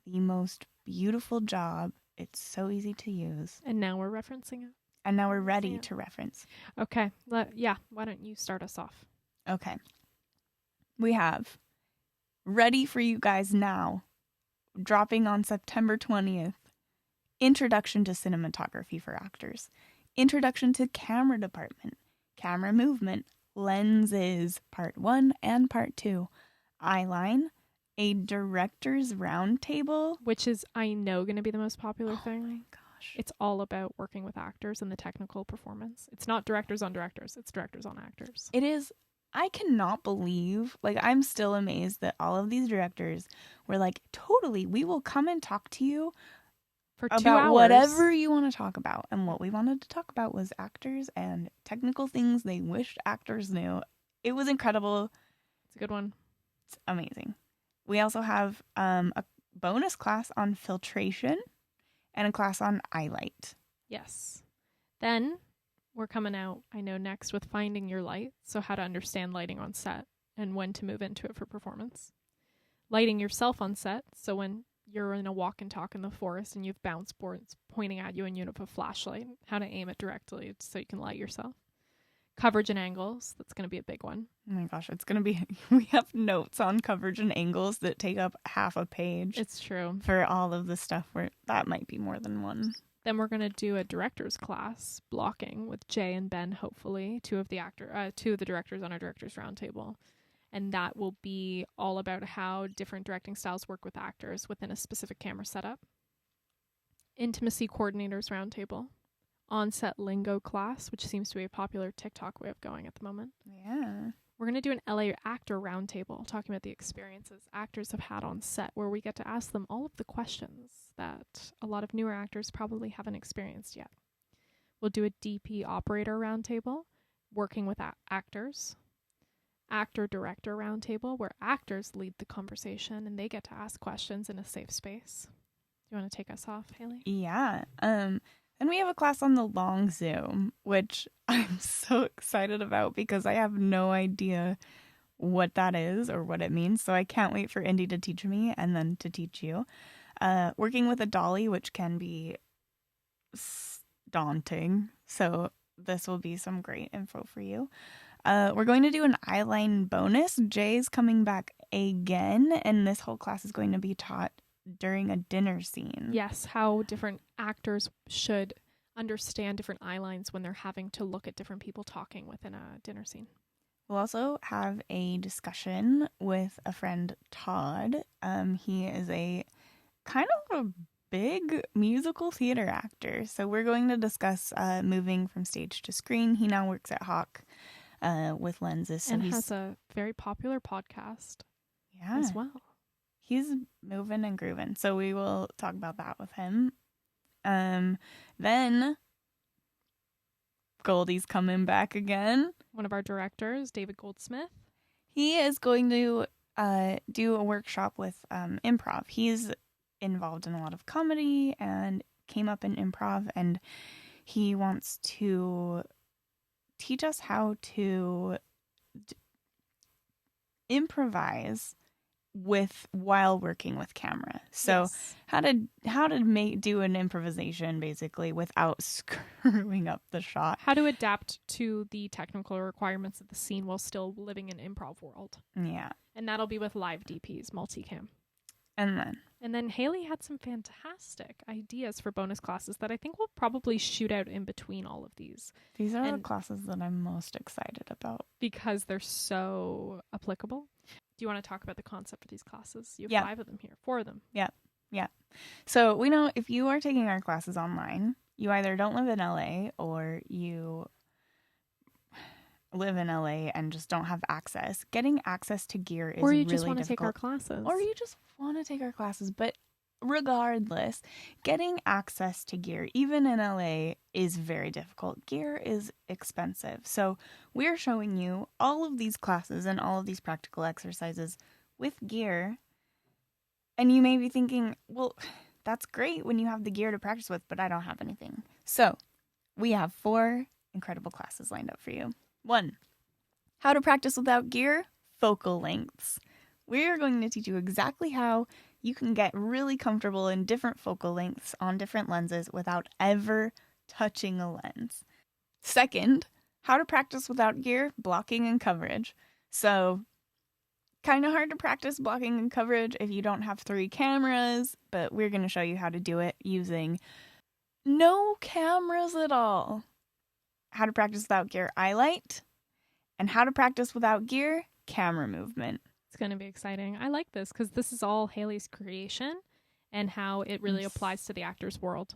the most beautiful job. It's so easy to use. And now we're referencing it. And now we're ready to reference. Okay. Why don't you start us off? Okay. We have ready for you guys now, dropping on September 20th, Introduction to Cinematography for Actors, Introduction to Camera Department, Camera Movement, Lenses, Part 1 and Part 2, Eyeline, a Director's Roundtable. Which is, I know, going to be the most popular thing. Oh my gosh. It's all about working with actors and the technical performance. It's not directors on directors, it's directors on actors. It is. I cannot believe, like, I'm still amazed that all of these directors were like, totally, we will come and talk to you for 2 about hours. Whatever you want to talk about. And what we wanted to talk about was actors and technical things they wished actors knew. It was incredible. It's a good one. It's amazing. We also have a bonus class on filtration and a class on eyelight. Yes. Then we're coming out, I know, next with finding your light. So how to understand lighting on set and when to move into it for performance. Lighting yourself on set. So when you're in a walk and talk in the forest and you have bounce boards pointing at you and you have a flashlight, how to aim it directly so you can light yourself. Coverage and angles. That's going to be a big one. Oh my gosh, it's going to be, we have notes on coverage and angles that take up half a page. It's true. For all of the stuff where that might be more than one. Then we're going to do a director's class, blocking, with Jay and Ben, hopefully, two of the directors on our director's roundtable. And that will be all about how different directing styles work with actors within a specific camera setup. Intimacy coordinators roundtable. On-set lingo class, which seems to be a popular TikTok way of going at the moment. Yeah. We're going to do an LA actor roundtable, talking about the experiences actors have had on set, where we get to ask them all of the questions that a lot of newer actors probably haven't experienced yet. We'll do a DP operator roundtable, working with actors. Actor-director roundtable, where actors lead the conversation and they get to ask questions in a safe space. Do you want to take us off, Haley? Yeah. Then we have a class on the long zoom, which I'm so excited about because I have no idea what that is or what it means. So I can't wait for Inde to teach me and then to teach you. Working with a dolly, which can be daunting. So this will be some great info for you. We're going to do an eyeline bonus. Jay's coming back again, and this whole class is going to be taught during a dinner scene. Yes, how different actors should understand different eye lines when they're having to look at different people talking within a dinner scene. We'll also have a discussion with a friend, Todd. He is a kind of a big musical theater actor. So we're going to discuss moving from stage to screen. He now works at Hawk with Lenses. So and has a very popular podcast as well. He's moving and grooving. So we will talk about that with him. Then Goldie's coming back again. One of our directors, David Goldsmith. He is going to do a workshop with improv. He's involved in a lot of comedy and came up in improv, and he wants to teach us how to improvise while working with camera. So yes. how to do an improvisation basically without screwing up the shot. How to adapt to the technical requirements of the scene while still living in improv world. Yeah. And that'll be with live DPs, multicam. And then Haley had some fantastic ideas for bonus classes that I think we'll probably shoot out in between all of these. These are the classes that I'm most excited about. Because they're so applicable. Do you want to talk about the concept of these classes? You have 5 of them here, 4 of them. Yeah. So we know if you are taking our classes online, you either don't live in LA or you live in LA and just don't have access. Getting access to gear is really difficult. Or you really just want to difficult. take our classes. Or you just want to take our classes. But regardless, getting access to gear, even in LA, is very difficult. Gear is expensive. So we're showing you all of these classes and all of these practical exercises with gear. And you may be thinking, well, that's great when you have the gear to practice with, but I don't have anything. So we have 4 incredible classes lined up for you. 1, how to practice without gear, focal lengths. We're going to teach you exactly how you can get really comfortable in different focal lengths on different lenses without ever touching a lens. 2nd, how to practice without gear, blocking and coverage. So, kind of hard to practice blocking and coverage if you don't have 3 cameras, but we're going to show you how to do it using no cameras at all. How to practice without gear, eyelight, and how to practice without gear, camera movement. It's going to be exciting. I like this because this is all Haley's creation and how it really applies to the actor's world.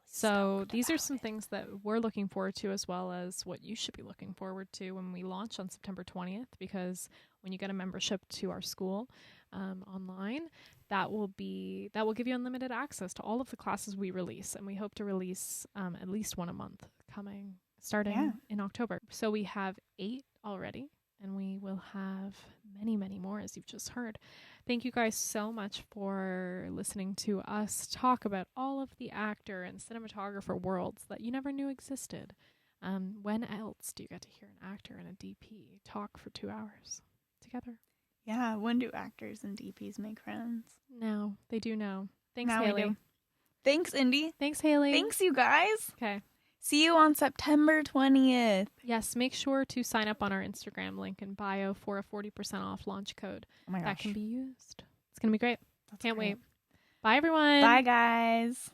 So these are some things that we're looking forward to, as well as what you should be looking forward to when we launch on September 20th, because when you get a membership to our school online, that will give you unlimited access to all of the classes we release. And we hope to release at least one a month starting in October. So we have 8 already, and we will have many, many more, as you've just heard. Thank you guys so much for listening to us talk about all of the actor and cinematographer worlds that you never knew existed. When else do you get to hear an actor and a DP talk for 2 hours together? Yeah, when do actors and DPs make friends? Now, they do know. Thanks, now Haley. We do. Thanks, Indy. Thanks, Haley. Thanks, you guys. Okay. See you on September 20th. Yes, make sure to sign up on our Instagram link in bio for a 40% off launch code. Oh my gosh. That can be used. It's going to be great. That's Can't great. wait. Bye, everyone. Bye, guys.